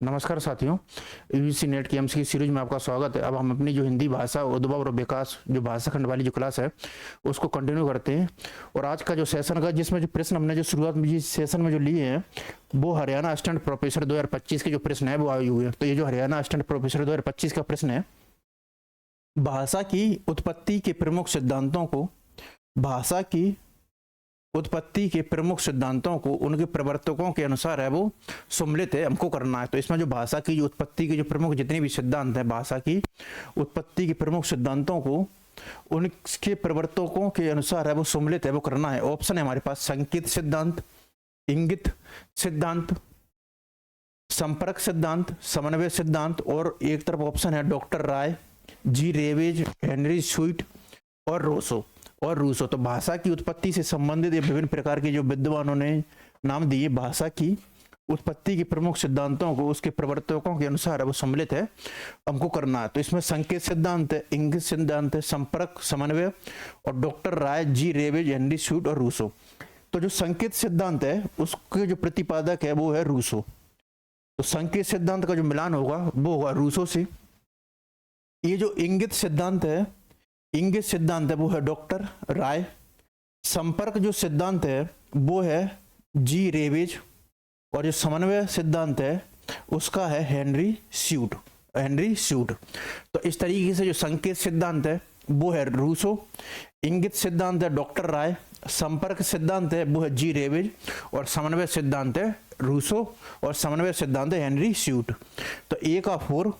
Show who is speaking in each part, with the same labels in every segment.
Speaker 1: नमस्कार साथियों, UGC net की एमसीक्यू सीरीज में आपका स्वागत है। अब हम अपनी जो हिंदी भाषा उद्भव और विकास जो भाषा खंड वाली जो क्लास है उसको कंटिन्यू करते हैं। और आज का जो सेशन का जिसमें जो प्रश्न हमने जो शुरुआत में जिस सेशन में जो लिए हैं वो हरियाणा असिस्टेंट प्रोफेसर 2025 के जो प्रश्न है वो आए हुए हैं। तो ये जो हरियाणा असिस्टेंट प्रोफेसर 2025 का प्रश्न है, भाषा की उत्पत्ति के प्रमुख सिद्धांतों को भाषा की उत्पत्ति के प्रमुख सिद्धांतों को उनके प्रवर्तकों के अनुसार है वो सम्मिलित है, हमको करना है। तो इसमें जो भाषा की जो उत्पत्ति के जो प्रमुख जितने भी सिद्धांत हैं, भाषा की उत्पत्ति के प्रमुख सिद्धांतों को उनके प्रवर्तकों के अनुसार है वो सम्मिलित है, वो करना है। ऑप्शन है हमारे पास संकेत सिद्धांत, इंगित सिद्धांत, संपर्क सिद्धांत, समन्वय सिद्धांत, और एक तरफ ऑप्शन है डॉक्टर राय, जी रेवेज, हेनरी स्वीट और रूसो। तो भाषा की उत्पत्ति से संबंधित विभिन्न प्रकार के जो विद्वानों ने नाम दिए, भाषा की उत्पत्ति के प्रमुख सिद्धांतों को उसके प्रवर्तकों के अनुसार वो सम्मिलित है, हमको करना है। तो इसमें संकेत सिद्धांत है, इंगित सिद्धांत है, संपर्क, समन्वय और डॉक्टर राय, जी रेवेज, हेनरी स्वीट और रूसो। तो जो संकेत सिद्धांत है उसके जो प्रतिपादक है वो है रूसो। तो संकेत सिद्धांत का जो मिलान होगा वो होगा रूसो से। ये जो इंगित सिद्धांत है, इंगित सिद्धांत है वो है डॉक्टर राय। संपर्क जो सिद्धांत है वो है जी रेवेज, और जो समन्वय सिद्धांत है उसका है हेनरी स्यूट। तो इस तरीके से जो संकेत सिद्धांत है वो है रूसो, इंगित सिद्धांत है डॉक्टर राय, संपर्क सिद्धांत है वो है जी रेवेज, और समन्वय सिद्धांत है रूसो, और समन्वय सिद्धांत है हेनरी स्यूट। तो ए का 4।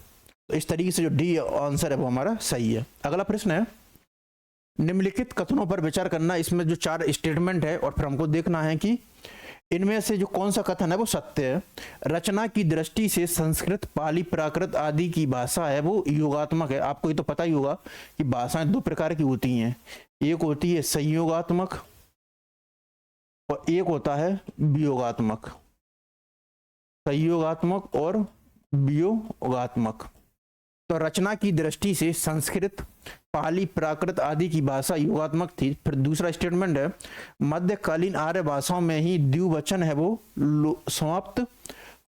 Speaker 1: तो इस तरीके से जो डी आंसर है वो हमारा सही है। अगला प्रश्न है, निम्नलिखित कथनों पर विचार करना। इसमें जो 4 स्टेटमेंट है और फिर हमको देखना है कि इनमें से जो कौन सा कथन है वो सत्य है। रचना की दृष्टि से संस्कृत, पाली, प्राकृत आदि की भाषा है वो योगात्मक है। आपको ये तो पता ही होगा कि भाषाएं 2 प्रकार की होती हैं, एक होती है संयोगात्मक और एक होता है वियोगात्मक। संयोगात्मक और वियोगात्मक। तो रचना की दृष्टि से संस्कृत, पाली, प्राकृत आदि की भाषा योगात्मक थी। फिर दूसरा स्टेटमेंट है, मध्यकालीन आर्य भाषाओं में ही द्विवचन है वो समाप्त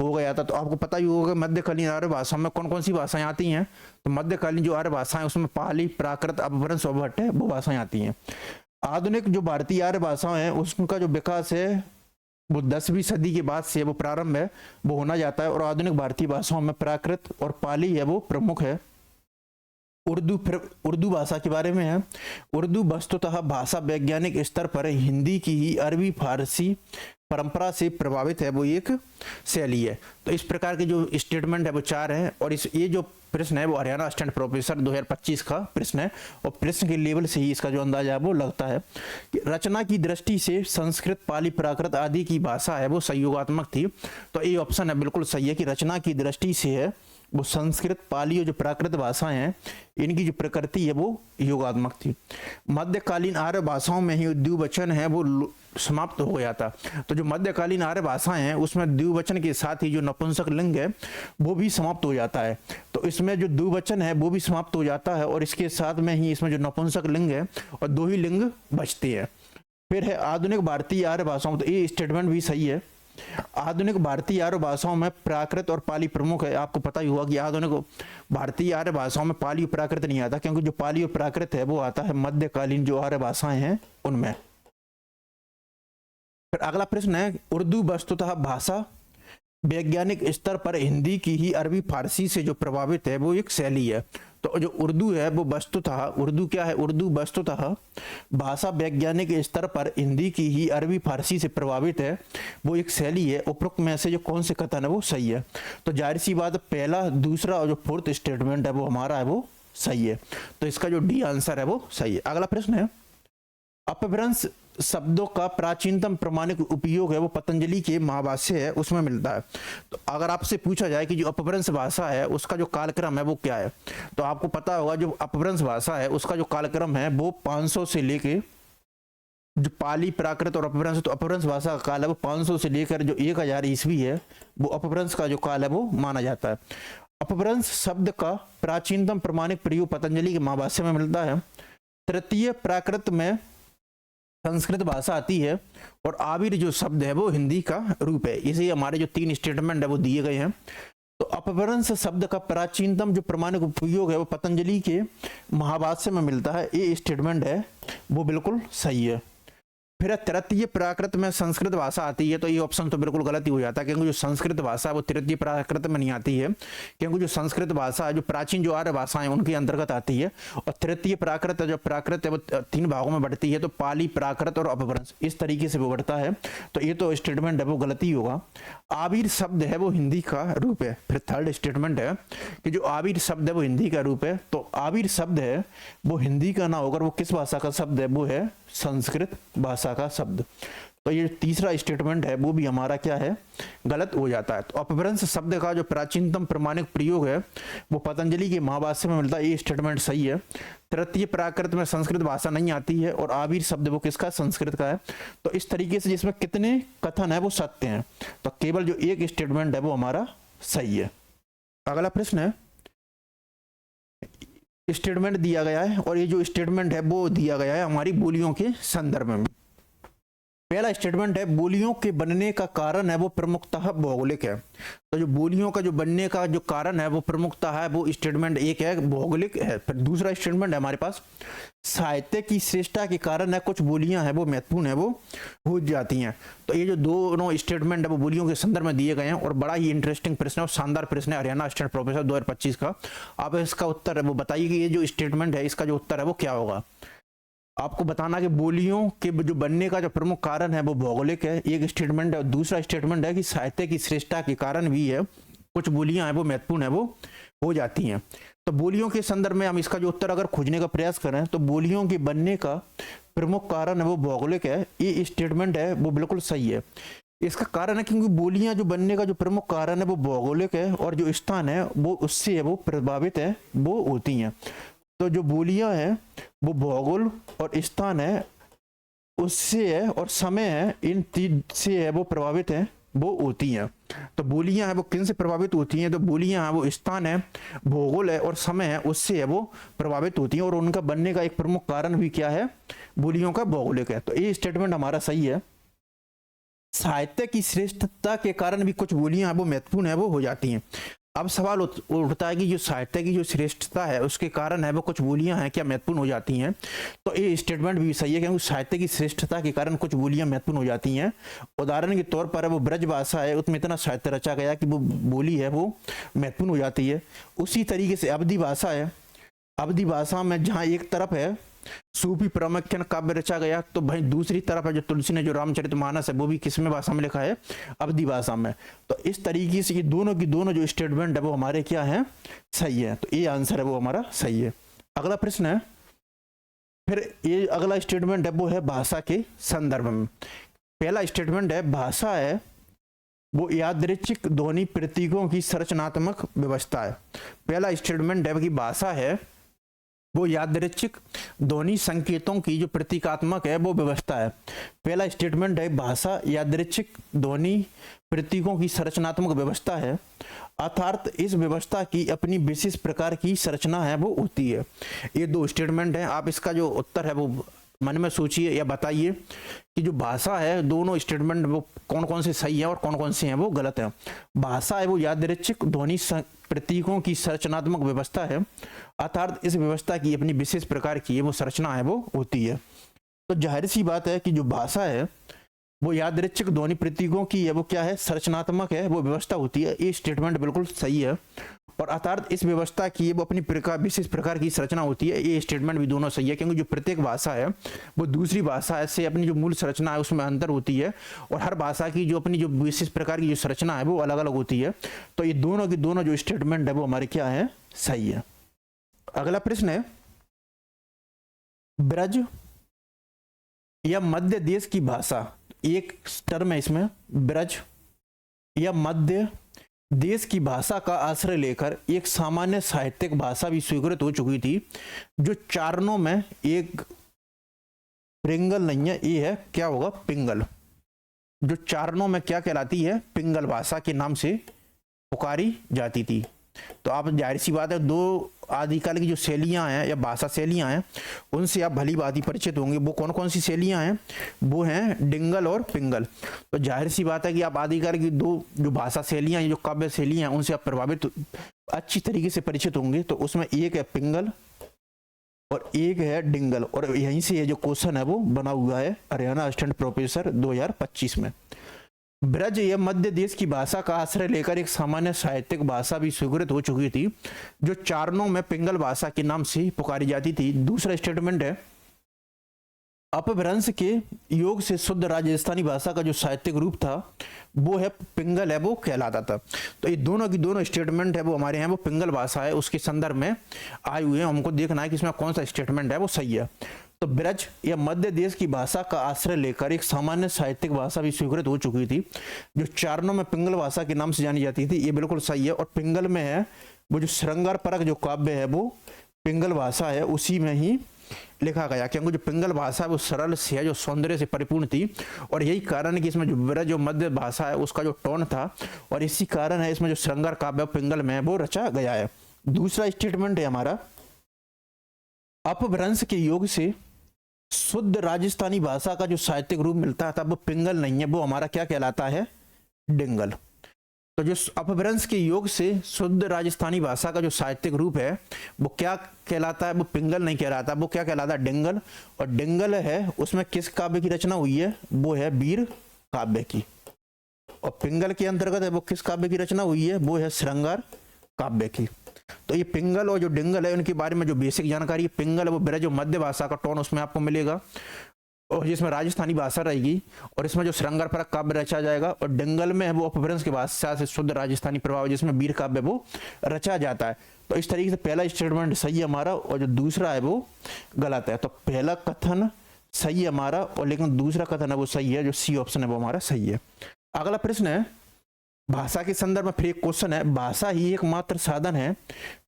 Speaker 1: हो गया था। तो आपको पता ही होगा मध्यकालीन आर्य भाषा में कौन कौन सी भाषाएं आती हैं। तो मध्यकालीन जो आर्य भाषाएं उसमें पाली, प्राकृत, अपभ्रंश और भट्ट है वो भाषाएं आती हैं। आधुनिक जो भारतीय आर्य भाषाएं हैं उसका जो विकास है वो 10वीं सदी के बाद से वो प्रारंभ है वो होना जाता है। और आधुनिक भारतीय भाषाओं में प्राकृत और पाली है वो प्रमुख है। उर्दू भाषा के बारे में है, उर्दू वस्तुतः भाषा वैज्ञानिक स्तर पर हिंदी की ही अरबी फारसी परंपरा से प्रभावित है वो एक शैली है। तो इस प्रकार के जो स्टेटमेंट है वो 4 हैं। और ये जो प्रश्न है वो हरियाणा असिस्टेंट प्रोफेसर 2025 का प्रश्न है, और प्रश्न के लेवल से ही इसका जो अंदाजा है वो लगता है कि रचना की दृष्टि से संस्कृत, पाली, प्राकृत आदि की भाषा है वो संयोगात्मक थी। तो ये ऑप्शन है बिल्कुल सही है कि रचना की दृष्टि से है वो संस्कृत, पाली और जो प्राकृत भाषाएं हैं इनकी जो प्रकृति है वो योगात्मक थी। मध्यकालीन आर्य भाषाओं में ही द्विवचन है वो समाप्त हो गया था। तो जो मध्यकालीन आर्य भाषाएं हैं उसमें द्विवचन के साथ ही जो नपुंसक लिंग है वो भी समाप्त हो जाता है। तो इसमें जो द्विवचन है वो भी समाप्त हो जाता है, और इसके साथ में ही इसमें जो नपुंसक लिंग है और 2 ही लिंग बचते हैं। फिर है आधुनिक भारतीय आर्य भाषाओं, तो ये स्टेटमेंट भी सही है। आधुनिक भारतीय आर्य भाषाओं में प्राकृत और पाली प्रमुख है। आपको पता ही होगा कि आधुनिक भारतीय आर्य भाषाओं में पाली और प्राकृत नहीं आता, क्योंकि जो पाली और प्राकृत है वो आता है मध्यकालीन जो आर्य भाषाएं हैं उनमें। फिर अगला प्रश्न है, उर्दू वस्तुतः भाषा वैज्ञानिक स्तर पर हिंदी की ही अरबी फारसी से जो प्रभावित है वो एक शैली है। तो जो उर्दू है वो वस्तुतः, उर्दू क्या है, उर्दू वस्तुतः भाषा वैज्ञानिक स्तर पर हिंदी की ही अरबी फारसी से प्रभावित है वो एक शैली है। उपरोक्त में से जो कौन से कथन है वो सही है। तो जाहिर सी बात पहला, दूसरा और जो 4th स्टेटमेंट है वो हमारा है वो सही है। तो इसका जो डी आंसर है वो सही है। अगला प्रश्न है, अपभ्रंश शब्दों का प्राचीनतम प्रमाणिक उपयोग है वो पतंजलि के महाभाष्य है उसमें मिलता है। तो अगर आपसे पूछा जाए कि जो अपभ्रंश भाषा है उसका जो कालक्रम है वो क्या है, तो आपको पता होगा जो अपभ्रंश भाषा है उसका जो कालक्रम है वो 500 से लेके जो पाली, प्राकृत और अपभ्रंश, तो अपभ्रंश भाषा का काल है वो 500 से लेकर जो 1000 ईस्वी है वो अपभ्रंश का जो काल है वो माना जाता है। अपभ्रंश शब्द का प्राचीनतम प्रमाणिक प्रयोग पतंजलि के महाभाष्य में मिलता है। तृतीय प्राकृत में संस्कृत भाषा आती है, और आविर जो शब्द है वो हिंदी का रूप है। इसे हमारे जो 3 स्टेटमेंट है वो दिए गए हैं। तो अपभ्रंश शब्द का प्राचीनतम जो प्रमाणिक उपयोग है वो पतंजलि के महाभाष्य में मिलता है, ये स्टेटमेंट है वो बिल्कुल सही है। फिर तृतीय प्राकृत में संस्कृत भाषा आती है, तो ये ऑप्शन तो बिल्कुल गलत ही हो जाता है, क्योंकि जो संस्कृत भाषा है वो तृतीय प्राकृत में नहीं आती है, क्योंकि जो संस्कृत भाषा है जो प्राचीन जो आर्य भाषाएं उनके अंतर्गत आती है, और तृतीय प्राकृत है जो प्राकृत है वो 3 भागों में बढ़ती है, तो पाली, प्राकृत और अपभ्रंश, इस तरीके से वो बढ़ता है, तो ये तो स्टेटमेंट है वो गलत ही होगा। आबिर शब्द है वो हिंदी का रूप है। फिर थर्ड स्टेटमेंट है कि जो आबिर शब्द है वो हिंदी का रूप है, तो आबिर शब्द है वो हिंदी का ना होकर वो किस भाषा का शब्द है, वो है संस्कृत भाषा का शब्द। तो ये तीसरा स्टेटमेंट है वो भी हमारा क्या है, गलत हो जाता है। तो अपभ्रंश शब्द का जो प्राचीनतम प्रमाणिक प्रयोग है वो पतंजलि के महाभाष्य में मिलता है, ये स्टेटमेंट सही है। तृतीय प्राकृत में संस्कृत भाषा नहीं आती है, और आबिर शब्द वो किसका, संस्कृत का है। तो इस तरीके से जिसमें कितने कथन है वो सत्य हैं, तो केवल जो एक स्टेटमेंट है वो हमारा सही है। अगला प्रश्न है, स्टेटमेंट दिया गया है, और ये जो स्टेटमेंट है वो दिया गया है हमारी बोलियों के संदर्भ में। पहला स्टेटमेंट है, बोलियों के बनने का कारण है वो प्रमुखतः भौगोलिक है। तो जो बोलियों का जो बनने का जो कारण है वो प्रमुखतः है, वो स्टेटमेंट एक है, भौगोलिक है। फिर दूसरा स्टेटमेंट है हमारे पास, साहित्य की श्रेष्ठता के कारण है कुछ बोलियां हैं वो महत्वपूर्ण है वो हो जाती हैं। तो ये जो दोनों स्टेटमेंट है वो बोलियों के संदर्भ में दिए गए हैं, और बड़ा ही इंटरेस्टिंग प्रश्न है और शानदार प्रश्न है, हरियाणा स्टेट प्रोफेसर 2025 का। आप इसका उत्तर है वो बताइए कि ये जो स्टेटमेंट है इसका जो उत्तर है वो क्या होगा। आपको बताना कि बोलियों के जो बनने का जो प्रमुख कारण है वो भौगोलिक है, एक स्टेटमेंट है। और दूसरा स्टेटमेंट है कि साहित्य की श्रेष्ठता के कारण भी है कुछ बोलियां हैं वो महत्वपूर्ण है वो हो जाती हैं। तो बोलियों के संदर्भ में हम इसका जो उत्तर अगर खोजने का प्रयास करें, तो बोलियों के बनने का प्रमुख कारण है वो भौगोलिक है, ये स्टेटमेंट है वो बिल्कुल सही है। इसका कारण है क्योंकि बोलियां जो बनने का जो प्रमुख कारण है वो भौगोलिक है, और जो स्थान है वो उससे है वो प्रभावित है वो होती हैं। तो जो बोलियां हैं वो भूगोल और स्थान है उससे है, और समय है, इन तीन से है वो प्रभावित है वो होती हैं। तो बोलियां हैं वो किन से प्रभावित होती हैं, तो बोलियां हैं वो स्थान है, भूगोल है और समय है, उससे है वो प्रभावित होती हैं, और उनका बनने का एक प्रमुख कारण भी क्या है, बोलियों का भौगोलिक है। तो ये स्टेटमेंट हमारा सही है। साहित्य की श्रेष्ठता के कारण भी कुछ बोलियां हैं वो महत्वपूर्ण है वो हो जाती हैं। अब सवाल उठता है कि जो साहित्य की जो श्रेष्ठता है उसके कारण है वो कुछ बोलियां हैं क्या महत्वपूर्ण हो जाती हैं। तो ये स्टेटमेंट भी सही है, क्योंकि साहित्य की श्रेष्ठता के कारण कुछ बोलियां महत्वपूर्ण हो जाती हैं। उदाहरण के तौर पर वो ब्रज भाषा है, उसमें इतना साहित्य रचा गया कि वो बोली है वो महत्वपूर्ण हो जाती है। उसी तरीके से अवधी भाषा है, अवधी भाषा में जहाँ एक तरफ है सूफी प्रामुख्यान काव्य रचा गया, तो भाई दूसरी तरफ है जो तुलसी ने जो रामचरितमानस है वो भी किस में भाषा में लिखा है, अवधी भाषा में। तो इस तरीके से ये दोनों की दोनों जो स्टेटमेंट है वो हमारे क्या है, सही है। तो ये आंसर है वो हमारा सही है। अगला प्रश्न है, फिर ये अगला स्टेटमेंट है वो है भाषा के संदर्भ में। पहला स्टेटमेंट है, भाषा है वो यादृच्छिक ध्वनि प्रतीकों की संरचनात्मक व्यवस्था है। पहला स्टेटमेंट है कि भाषा है वो यादृच्छिक ध्वनि संकेतों की जो प्रतीकात्मक है वो व्यवस्था है। पहला स्टेटमेंट है, भाषा यादृच्छिक ध्वनि प्रतीकों की संरचनात्मक व्यवस्था है, अर्थात इस व्यवस्था की अपनी विशेष प्रकार की संरचना है वो होती है। ये दो स्टेटमेंट है। आप इसका जो उत्तर है वो मन में सोचिए या बताइए कि जो भाषा है दोनों स्टेटमेंट वो कौन कौन से सही है और कौन कौन से हैं वो गलत है। भाषा है वो यादृच्छिक ध्वनि प्रतीकों की संरचनात्मक व्यवस्था है, अर्थात इस व्यवस्था की अपनी विशेष प्रकार की वो संरचना है वो होती है। तो जाहिर सी बात है कि जो भाषा है वो यादृच्छिक ध्वनि प्रतीकों की है वो क्या है, संरचनात्मक है वो व्यवस्था होती है। ये स्टेटमेंट बिल्कुल सही है, और अर्थात इस व्यवस्था की वो अपनी विशेष प्रकार की संरचना होती है। ये स्टेटमेंट भी दोनों सही है, क्योंकि जो प्रत्येक भाषा है वो दूसरी भाषा से अपनी जो मूल संरचना है उसमें अंतर होती है, और हर भाषा की जो अपनी जो विशेष प्रकार की जो संरचना है वो अलग अलग होती है। तो ये दोनों की दोनों जो स्टेटमेंट है वो हमारे क्या है, सही है। अगला प्रश्न है, ब्रज या मध्य देश की भाषा, एक टर्म है इसमें, ब्रज या मध्य देश की भाषा का आश्रय लेकर एक सामान्य साहित्यिक भाषा भी स्वीकृत हो चुकी थी, जो चारणों में एक पिंगल नहीं है, ये है क्या होगा, पिंगल। जो चारणों में क्या कहलाती है, पिंगल भाषा के नाम से पुकारी जाती थी। तो आप जाहिर सी बात है दो आदिकाल की जो शैलियाँ हैं या भाषा शैलियाँ हैं उनसे आप भली भांति परिचित होंगे। वो कौन कौन सी शैलियाँ हैं? वो हैं डिंगल और पिंगल। तो जाहिर सी बात है कि आप आदिकाल की दो जो भाषा शैलियाँ हैं, जो काव्य शैलियाँ हैं, उनसे आप प्रभावित अच्छी तरीके से परिचित होंगे। तो उसमें एक है पिंगल और एक है डिंगल, और यहीं से ये जो क्वेश्चन है वो बना हुआ है हरियाणा असिस्टेंट प्रोफेसर 2025 में। ब्रज या मध्य देश की भाषा का आश्रय लेकर एक सामान्य साहित्यिक भाषा भी स्वीकृत हो चुकी थी, जो चारणों में पिंगल भाषा के नाम से पुकारी जाती थी। दूसरा स्टेटमेंट है, अपभ्रंश के योग से शुद्ध राजस्थानी भाषा का जो साहित्यिक रूप था वो है पिंगल है, वो कहलाता था। तो ये दोनों की दोनों स्टेटमेंट है वो हमारे यहाँ वो पिंगल भाषा है उसके संदर्भ में आए हुए हैं। हमको देखना है कि इसमें कौन सा स्टेटमेंट है वो सही है। तो ब्रज या मध्य देश की भाषा का आश्रय लेकर एक सामान्य साहित्यिक भाषा भी स्वीकृत हो चुकी थी, जो चारणों में पिंगल भाषा के नाम से जानी जाती थी। ये बिल्कुल सही है। और पिंगल में है वो जो श्रृंगार परक जो काव्य है वो पिंगल भाषा है, उसी में ही लिखा गया, क्योंकि जो पिंगल भाषा है वो सरल से है, जो सौंदर्य से परिपूर्ण थी। और यही कारण है कि इसमें जो ब्रज जो मध्य भाषा है उसका जो टोन था, और इसी कारण है इसमें जो श्रृंगार काव्य पिंगल में वो रचा गया है। दूसरा स्टेटमेंट है हमारा, अपभ्रंश के योग से शुद्ध राजस्थानी भाषा का जो साहित्यिक रूप मिलता था वो पिंगल नहीं है, वो हमारा क्या कहलाता है? डिंगल। तो जो अपभ्रंश के योग से शुद्ध राजस्थानी भाषा का जो साहित्यिक रूप है वो क्या कहलाता है? वो पिंगल नहीं कहलाता, वो क्या कहलाता है? डिंगल। और डिंगल है उसमें किस काव्य की रचना हुई है? वो है वीर काव्य की। और पिंगल के अंतर्गत है वो किस काव्य की रचना हुई है? वो है श्रृंगार काव्य की। तो ये पिंगल और जो डिंगल है उनके बारे में जो बेसिक जानकारी, पिंगल है वो ब्रज और मध्य भाषा का टोन उसमें आपको मिलेगा, और जिसमें राजस्थानी भाषा रहेगी, और इसमें जो श्रृंगार परक काव्य रचा जाएगा। और डिंगल में है वो अपभ्रंश की भाषा से शुद्ध राजस्थानी प्रभाव, जिसमें वीर काव्य वो रचा जाता है। तो इस तरीके से पहला स्टेटमेंट सही है हमारा, और जो दूसरा है वो गलत है। तो पहला कथन सही है हमारा, और लेकिन दूसरा कथन है वो सही है, जो सी ऑप्शन है वो हमारा सही है। अगला प्रश्न है, भाषा के संदर्भ में फिर एक क्वेश्चन है, भाषा ही एकमात्र साधन है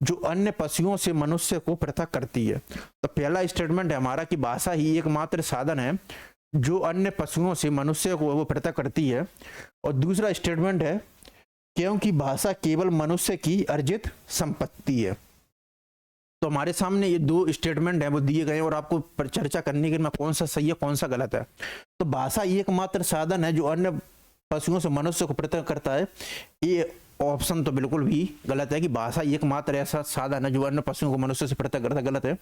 Speaker 1: जो अन्य पशुओं से मनुष्य को पृथक करती है। तो पहला स्टेटमेंट है हमारा कि भाषा ही एकमात्र साधन है जो अन्य पशुओं से मनुष्य को वो पृथक करती है। और दूसरा स्टेटमेंट है, क्योंकि भाषा केवल मनुष्य की अर्जित संपत्ति है। तो हमारे सामने ये दो स्टेटमेंट है वो दिए गए, और आपको चर्चा करने के लिए कौन सा सही है कौन सा गलत है। तो भाषा एकमात्र साधन है जो अन्य पशुओं से मनुष्य को पृथक करता है, ये ऑप्शन तो बिल्कुल भी गलत है कि भाषा एकमात्र ऐसा साधन है जो अन्य पशुओं को मनुष्य से पृथक करता है, गलत है।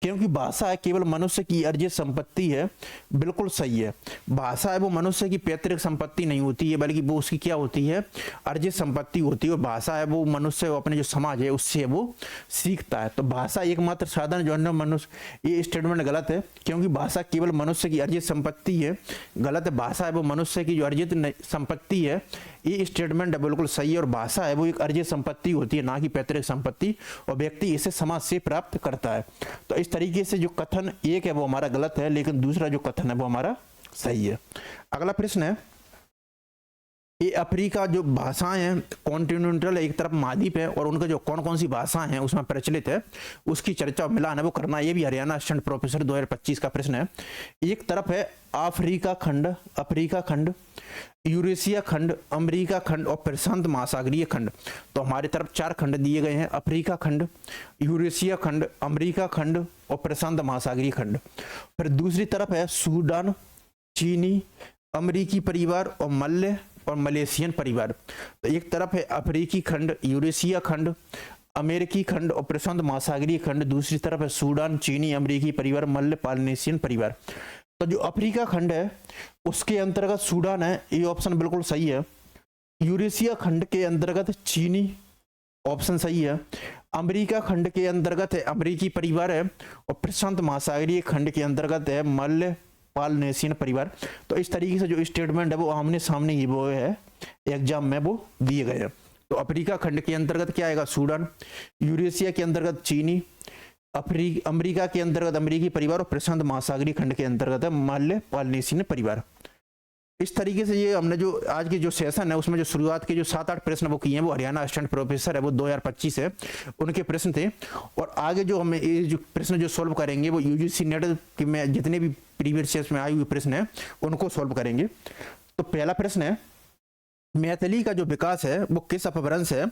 Speaker 1: क्योंकि भाषा केवल मनुष्य की अर्जित संपत्ति है, बिल्कुल सही है। भाषा है वो मनुष्य की पैतृक संपत्ति नहीं होती है, बल्कि वो उसकी क्या होती है? अर्जित संपत्ति होती है। और भाषा है वो मनुष्य अपने जो समाज है उससे वो सीखता है। तो भाषा एकमात्र साधन जो अन्य मनुष्य, ये स्टेटमेंट गलत है, क्योंकि भाषा केवल मनुष्य की अर्जित संपत्ति है, गलत है। भाषा है वो मनुष्य की जो अर्जित संपत्ति है, ये स्टेटमेंट है बिल्कुल सही है। और भाषा है वो एक अर्जित संपत्ति होती है, ना कि पैतृक संपत्ति, और व्यक्ति इसे समाज से प्राप्त करता है। तो इस तरीके से जो कथन एक है वो हमारा गलत है, लेकिन दूसरा जो कथन है वो हमारा सही है। अगला प्रश्न है, ये अफ्रीका जो भाषाएं हैं कॉन्टिनेंटल है, एक तरफ महाद्वीप है, और उनका जो कौन कौन सी भाषाएं हैं उसमें प्रचलित है उसकी चर्चा मिलान है वो करना। ये भी हरियाणा असिस्टेंट प्रोफेसर 2025 का प्रश्न है। एक तरफ है अफ्रीका खंड, यूरेशिया खंड, अमेरिका खंड और प्रशांत महासागरीय खंड। तो हमारी तरफ 4 खंड दिए गए हैं, अफ्रीका खंड, यूरेशिया खंड, अमेरिका खंड और प्रशांत महासागरीय खंड। फिर दूसरी तरफ है सूडान, चीनी, अमेरिकी परिवार और मल्य और मलेशियन परिवार। तो एक तरफ है अफ्रीकी खंड, यूरेशिया खंड, अमेरिकी खंड और प्रशांत महासागरीय खंड, दूसरी तरफ है सूडान, चीनी, अमेरिकी परिवार, मल्य पॉलिनेशियन परिवार। तो जो अफ्रीका खंड है उसके अंतर्गत सूडान है, ये ऑप्शन बिल्कुल सही है। यूरेशिया खंड के अंतर्गत चीनी, ऑप्शन सही है। अमेरिका खंड के अंतर्गत है अमेरिकी परिवार है, और प्रशांत महासागरीय खंड के अंतर्गत है मल्य पॉलिनेशियन परिवार। तो इस तरीके से जो स्टेटमेंट है वो आमने सामने ही वो है एग्जाम में वो दिए गए हैं। तो अफ्रीका खंड के अंतर्गत क्या आएगा? सूडान, यूरेशिया के अंतर्गत चीनी, अमेरिका के अंतर्गत अमेरिकी परिवार और प्रशांत महासागरीय खंड के अंतर्गत है मल्य पॉलिनेशियन परिवार। इस तरीके से ये हमने जो आज की जो सेशन है उसमें जो शुरुआत के जो 7-8 प्रश्न वो किए हैं वो हरियाणा असिस्टेंट प्रोफेसर है वो 2025 है उनके प्रश्न थे। और आगे जो हमें ये जो प्रश्न जो सॉल्व करेंगे वो यूजीसी नेट के में जितने भी प्रीवियस ईयर्स में आए हुए प्रश्न है उनको सॉल्व करेंगे। तो पहला प्रश्न है, मैथिली का जो विकास है वो किस अपभ्रंश है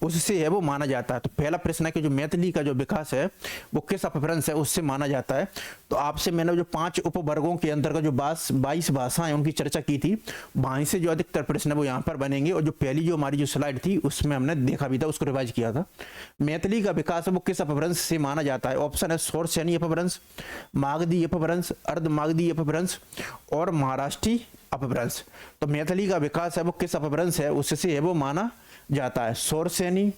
Speaker 1: उससे है वो माना जाता है। तो पहला प्रश्न है कि जो मैथिली का जो विकास है वो किस अपभ्रंश है उससे माना जाता है। तो आपसे मैंने जो 5 उपवर्गों के अंतर्गत जो 22 भाषाएं उनकी चर्चा की थी, वहीं से जो अधिकतर प्रश्न है वो यहाँ पर बनेंगे। और जो पहली जो हमारी जो स्लाइड थी उसमें हमने देखा भी था, उसको रिवाइज किया था। मैथिली का विकास है वो किस अपभ्रंश से माना जाता है। ऑप्शन है शौरसेनी अपभ्रंश, मागधी अपभ्रंश, अर्धमागधी अपभ्रंश और महाराष्ट्री अपभ्रंश। तो मैथिली का विकास है वो किस अपभ्रंश है उससे है वो माना जाता है। शौरसेनी,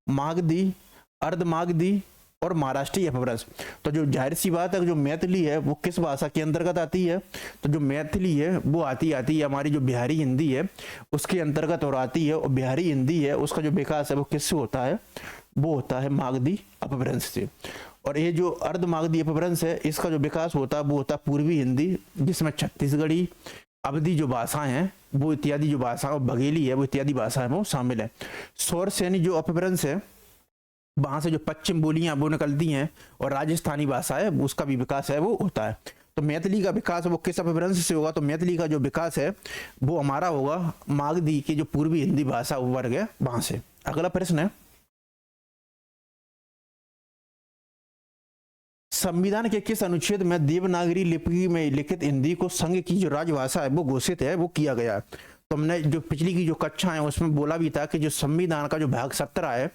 Speaker 1: मागधी, अर्धमागधी और महाराष्ट्रीय अपभ्रंश। तो जो जाहिर सी बात है जो मैथिली है वो किस भाषा के अंतर्गत आती है। तो जो मैथिली है वो आती है हमारी जो बिहारी हिंदी है उसके अंतर्गत और आती है। और बिहारी हिंदी है उसका जो विकास है वो किससे होता है, वो होता है मागधी अपभ्रंश से। और ये जो अर्धमागधी अपभ्रंश है इसका जो विकास होता है वो होता है पूर्वी हिंदी, जिसमें छत्तीसगढ़ी, अवधी जो भाषाएं हैं वो इत्यादि जो भाषा और बघेली है वो इत्यादि भाषाएं वो शामिल है। शौरसेनी जो अपभ्रंश है वहां से जो पश्चिम बोलियां वो निकलती हैं और राजस्थानी भाषा है उसका भी विकास है वो होता है। तो मैथिली का विकास वो किस अपभ्रंश से होगा। तो मैथिली का जो विकास है वो हमारा होगा मागधी के जो पूर्वी हिंदी भाषा वर्ग है वहां से। अगला प्रश्न है, संविधान के किस अनुच्छेद में देवनागरी लिपि में लिखित हिंदी को संघ की जो राजभाषा है वो घोषित है वो किया गया है। तो हमने जो पिछली की जो कक्षा है उसमें बोला भी था कि जो संविधान का जो भाग 17 है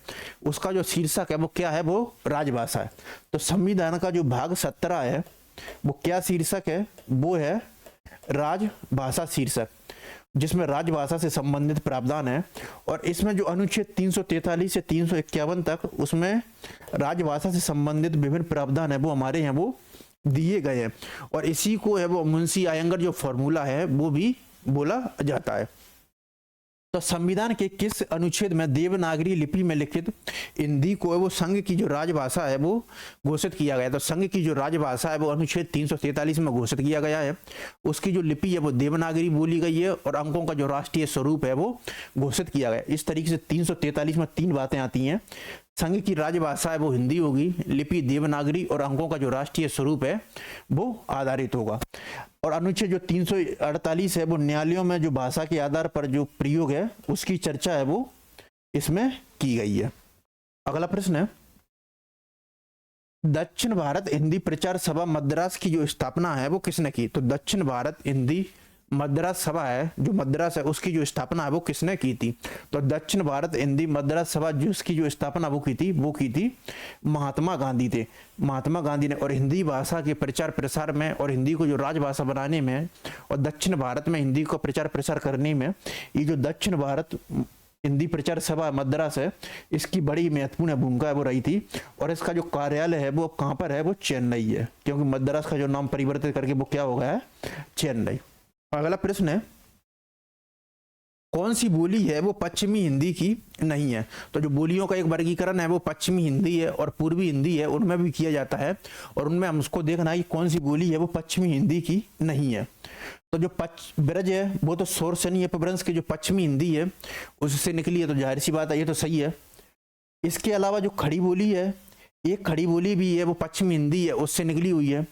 Speaker 1: उसका जो शीर्षक है वो क्या है, वो राजभाषा है। तो संविधान का जो भाग 17 है वो क्या शीर्षक है, वो है राजभाषा शीर्षक, जिसमें राजभाषा से संबंधित प्रावधान है। और इसमें जो अनुच्छेद 343 से 351 तक उसमें राजभाषा से संबंधित विभिन्न प्रावधान है वो हमारे यहाँ वो दिए गए हैं। और इसी को है वो मुंशी आयंगर जो फॉर्मूला है वो भी बोला जाता है। तो संविधान के किस अनुच्छेद में देवनागरी लिपि में लिखित हिंदी को वो संघ की जो राजभाषा है वो घोषित किया गया। तो संघ की जो राजभाषा है वो अनुच्छेद 343 में घोषित किया गया है। उसकी जो लिपि है वो देवनागरी बोली गई है और अंकों का जो राष्ट्रीय स्वरूप है वो घोषित किया गया। इस तरीके से 343 में 3 बातें आती हैं। संघ की राजभाषा है वो हिंदी होगी, लिपि देवनागरी और अंकों का जो राष्ट्रीय स्वरूप है वो आधारित होगा। और अनुच्छेद जो 348 है वो न्यायालयों में जो भाषा के आधार पर जो प्रयोग है उसकी चर्चा है वो इसमें की गई है। अगला प्रश्न है, दक्षिण भारत हिंदी प्रचार सभा मद्रास की जो स्थापना है वो किसने की। तो दक्षिण भारत हिंदी मद्रास सभा है जो मद्रास है उसकी जो स्थापना है वो किसने की थी। तो दक्षिण भारत हिंदी मद्रास सभा जिसकी जो स्थापना वो की थी महात्मा गांधी थे। महात्मा गांधी ने। और हिंदी भाषा के प्रचार प्रसार में और हिंदी को जो राजभाषा बनाने में और दक्षिण भारत में हिंदी को प्रचार प्रसार करने में ये जो दक्षिण भारत हिंदी प्रचार सभा मद्रास है इसकी बड़ी महत्वपूर्ण भूमिका है वो रही थी। और इसका जो कार्यालय है वो कहाँ पर है, वो चेन्नई है, क्योंकि मद्रास का जो नाम परिवर्तित करके वो क्या हो गया है, चेन्नई। अगला प्रश्न है, कौन सी बोली है वो पश्चिमी हिंदी की नहीं है। तो जो बोलियों का एक वर्गीकरण है वो पश्चिमी हिंदी है और पूर्वी हिंदी है, उनमें भी किया जाता है। और उनमें हमको देखना है कि कौन सी बोली है वो पश्चिमी हिंदी की नहीं है। तो जो ब्रज है वो तो शौरसेनी अपभ्रंश की जो पश्चिमी हिंदी है उससे निकली है, तो जाहिर सी बात है ये तो सही है। इसके अलावा जो खड़ी बोली है, एक खड़ी बोली भी है वो पश्चिमी हिंदी है उससे निकली हुई है।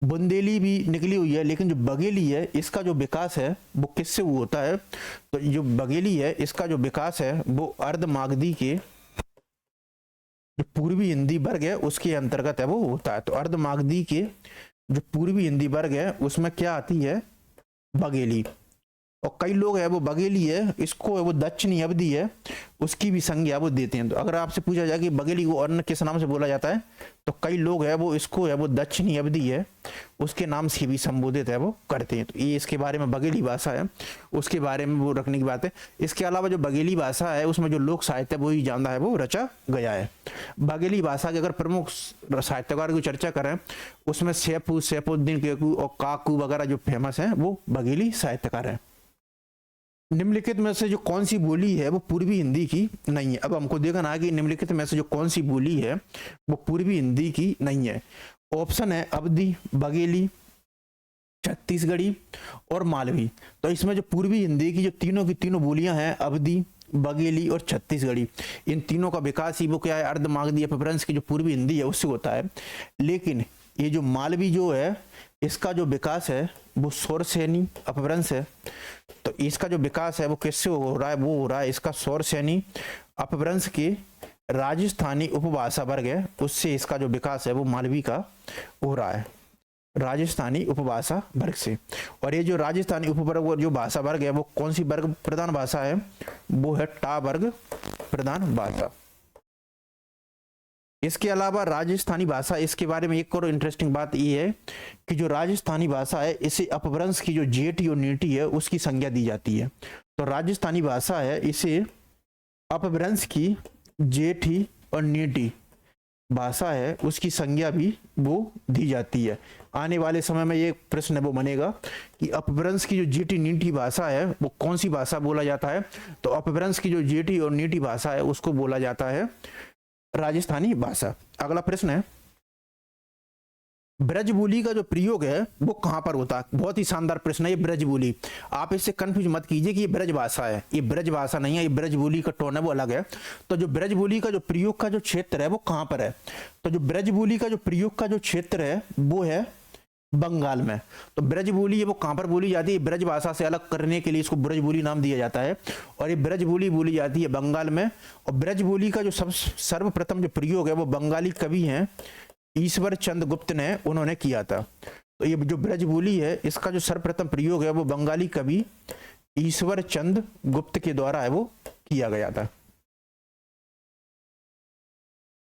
Speaker 1: बुंदेली भी निकली हुई है। लेकिन जो बघेली है इसका जो विकास है वो किससे होता है। तो जो बघेली है इसका जो विकास है वो अर्धमागधी के जो पूर्वी हिंदी वर्ग है उसके अंतर्गत है वो होता है। तो अर्धमागधी के जो पूर्वी हिंदी वर्ग है उसमें क्या आती है, बघेली। और कई लोग है वो बघेली है इसको है वो दक्षिणी अवधि है उसकी भी संज्ञा वो देते हैं। तो अगर आपसे पूछा जाए कि बघेली को अन्य किस नाम से बोला जाता है तो कई लोग है वो इसको है वो दक्षिणी अवधि है उसके नाम से भी संबोधित है वो करते हैं। तो ये इसके बारे में बघेली भाषा है उसके बारे में वो रखने की बात है। इसके अलावा जो बघेली भाषा है उसमें जो लोक साहित्य वो ही ज्यादा है वो रचा गया है। बघेली भाषा के अगर प्रमुख साहित्यकार की चर्चा करें उसमें सैफुद्दीन केकू और काकू वगैरह जो फेमस है वो बघेली साहित्यकार है। निम्नलिखित में से जो कौन सी बोली है वो पूर्वी हिंदी की नहीं है। अब हमको देखना है कि निम्नलिखित में से जो कौन सी बोली है वो पूर्वी हिंदी की नहीं है। ऑप्शन है अवधी, बघेली, छत्तीसगढ़ी और मालवी। तो इसमें जो पूर्वी हिंदी की जो तीनों की तीनों बोलियां हैं अवधी, बघेली और छत्तीसगढ़ी, इन तीनों का विकास ही वो क्या है, अर्धमागधी अपभ्रंश की जो पूर्वी हिंदी है उससे होता है। लेकिन ये जो मालवी जो है इसका जो विकास है वो सौर सैनी अपभ्रंश है। तो इसका जो विकास है वो किससे हो रहा है, वो हो रहा है इसका सौर सैनी अपभ्रंश के राजस्थानी उपभाषा वर्ग है, उससे इसका जो विकास है वो मालवी का हो रहा है, राजस्थानी उपभाषा वर्ग से। और ये जो राजस्थानी उपवर्ग जो भाषा वर्ग है वो कौन सी वर्ग प्रधान भाषा है, वो है टा वर्ग प्रधान भाषा। इसके अलावा राजस्थानी भाषा, इसके बारे में एक और इंटरेस्टिंग बात ये है कि जो राजस्थानी भाषा है इसे अपभ्रंश की जो जेठी और नीटी है उसकी संज्ञा दी जाती है। तो राजस्थानी भाषा है इसे अपभ्रंश की जेठी और नीटी भाषा है उसकी संज्ञा भी वो दी जाती है। आने वाले समय में ये प्रश्न है वो बनेगा कि अपभ्रंश की जो जेठी नीटी भाषा है वो कौन सी भाषा बोला जाता है, तो अपभ्रंश की जो जेठी और नीटी भाषा है उसको बोला जाता है राजस्थानी भाषा। अगला प्रश्न है, ब्रजबोली का जो प्रयोग है वो कहां पर होता है। बहुत ही शानदार प्रश्न है ये ब्रजबोली। आप इससे कंफ्यूज मत कीजिए कि ये ब्रज भाषा है, ये ब्रज भाषा नहीं है, ये ब्रजबोली का टोन है वो अलग है। तो जो ब्रजबोली का जो प्रयोग का जो क्षेत्र है वो कहां पर है, तो जो ब्रजबोली का जो प्रयोग का जो क्षेत्र है वो है बंगाल में। तो ब्रजबोली है वो कहां पर बोली जाती है, ब्रज भाषा से अलग करने के लिए इसको ब्रजबोली नाम दिया जाता है, और ये ब्रजबोली बोली जाती है बंगाल में। और ब्रजबोली का जो सर्वप्रथम जो प्रयोग है वो बंगाली कवि हैं ईश्वर चंद्र गुप्त ने उन्होंने किया था। तो ये जो ब्रजबोली है इसका जो सर्वप्रथम प्रयोग है वो बंगाली कवि ईश्वर चंद्र गुप्त के द्वारा है वो किया गया था।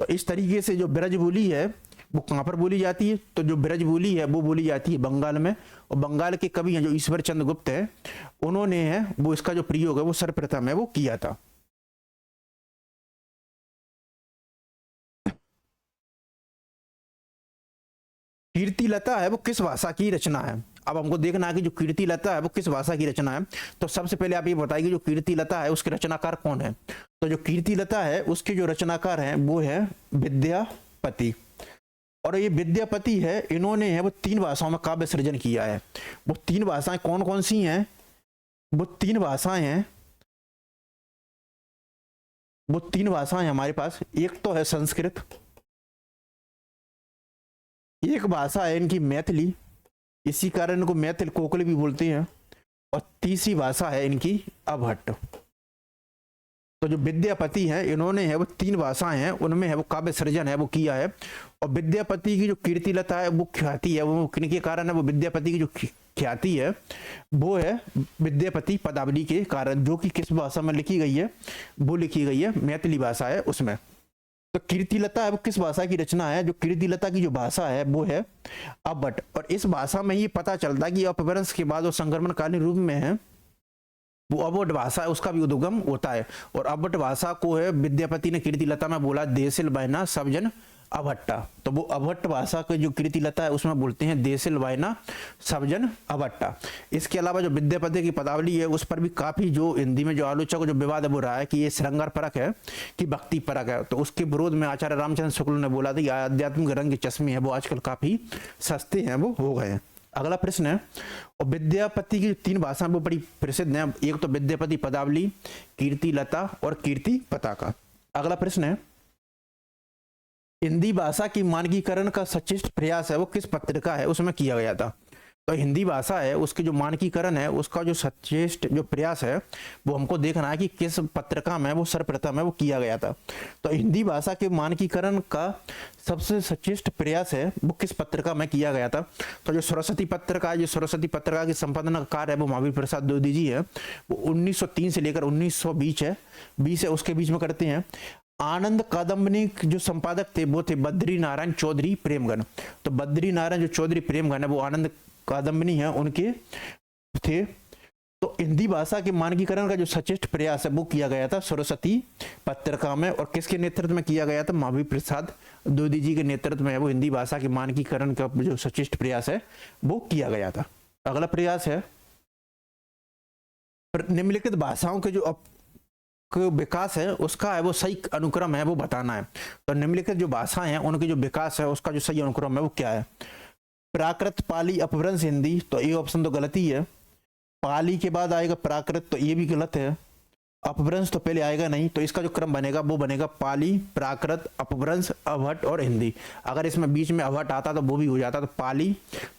Speaker 1: तो इस तरीके से जो ब्रजबोली है वो कहां पर बोली जाती है, तो जो ब्रजबोली है वो बोली जाती है बंगाल में। और बंगाल के कवि हैं जो ईश्वर चंद्र गुप्त है उन्होंने है वो इसका जो प्रयोग है वो सर्वप्रथम है वो किया था। कीर्ति लता है वो किस भाषा की रचना है। अब हमको देखना है कि जो कीर्ति लता है वो किस भाषा की रचना है। तो सबसे पहले आप ये बताइए जो कीर्ति लता है उसके रचनाकार कौन है। तो जो कीर्ति लता है उसके जो रचनाकार हैं वो है विद्यापति। और ये विद्यापति है इन्होंने है वो 3 भाषाओं में काव्य सृजन किया है। वो 3 भाषाएं कौन कौन सी हैं, वो 3 भाषाएं हैं, वो 3 भाषाएं हमारे पास। एक तो है संस्कृत, एक भाषा है इनकी मैथिली, इसी कारण इनको मैथिल कोकली भी बोलते हैं, और तीसरी भाषा है इनकी अभट्ट। तो जो विद्यापति हैं इन्होंने है वो 3 भाषाएं हैं उनमें है वो काव्य सृजन है वो किया है। और विद्यापति की जो कीर्ति लता है वो ख्याति है वो किनके कारण है, वो विद्यापति की जो ख्याति है वो है विद्यापति पदावली के कारण, जो कि किस भाषा में लिखी गई है, वो लिखी गई है मैथिली भाषा है उसमें। तो कीर्ति लता है वो किस भाषा की रचना है, जो कीर्ति लता की जो भाषा है वो है अभट्ट। और इस भाषा में ये पता चलता है कि अपभ्रंश के बाद वो संक्रमणकालीन रूप में है वो अभट्ट भाषा है उसका भी उद्गम होता है। और अभट्ट भाषा को है विद्यापति ने कीर्ति लता में बोला देसिल वायना सबजन अभट्टा। तो वो अभट्ट भाषा की जो कीर्ति लता है उसमें बोलते हैं देसिल वायना सबजन अभट्टा। इसके अलावा जो विद्यापति की पदावली है उस पर भी काफी जो हिंदी में जो आलोचक जो विवाद है वो रहा है कि ये श्रृंगार परक है कि भक्ति परक है। तो उसके विरोध में आचार्य रामचंद्र शुक्ल ने बोला था कि आध्यात्मिक रंग के चश्मे है वो आजकल काफी सस्ते हैं वो हो गए हैं। अगला प्रश्न है, और विद्यापति की 3 भाषा वो बड़ी प्रसिद्ध है, एक तो विद्यापति पदावली, कीर्ति लता और कीर्ति पताका। अगला प्रश्न है, हिंदी भाषा की मानकीकरण का सचेत प्रयास है वो किस पत्रिका है उसमें किया गया था। तो हिंदी भाषा है उसकी जो मानकीकरण है उसका जो सचेत जो प्रयास है वो हमको देखना है कि किस पत्रिका में वो सर्वप्रथम है वो किया गया था। तो हिंदी भाषा के मानकीकरण का सबसे सचेत प्रयास है वो किस पत्रिका में किया गया था। तो जो सरस्वती पत्रिका है, जो सरस्वती पत्रिका की संपादन कार्य है वो महावीर प्रसाद द्विवेदी जी है, वो 1903 से लेकर 1920 है 20 है उसके बीच में करते हैं। आनंद कादम्बनी जो संपादक थे वो थे बद्री नारायण चौधरी प्रेमगन। तो बद्री नारायण जो चौधरी प्रेमगन है वो आनंद कादम्बनी है उनके थे। तो हिंदी भाषा के मानकीकरण का जो सचेत प्रयास है वो किया गया था सरस्वती पत्रिका में, और किसके नेतृत्व में किया गया था, महावीर प्रसाद द्विवेदी जी के नेतृत्व में वो हिंदी भाषा के मानकीकरण का जो सचेत प्रयास है वो किया गया था। अगला प्रयास है, निम्नलिखित भाषाओं के जो विकास है उसका है वो सही अनुक्रम है वो बताना है। तो निम्नलिखित जो भाषाएं हैं उनके जो विकास है उसका जो सही अनुक्रम है वो क्या है। प्राकृत पाली अपभ्रंश हिंदी, तो ये ऑप्शन तो गलत ही है। पाली के बाद आएगा प्राकृत, तो ये भी गलत है। अपभ्रंश तो पहले आएगा नहीं, तो इसका जो क्रम बनेगा वो बनेगा पाली, प्राकृत, अपभ्रंश, अवहट और हिंदी। अगर इसमें बीच में अवहट आता तो वो भी हो जाता, तो पाली,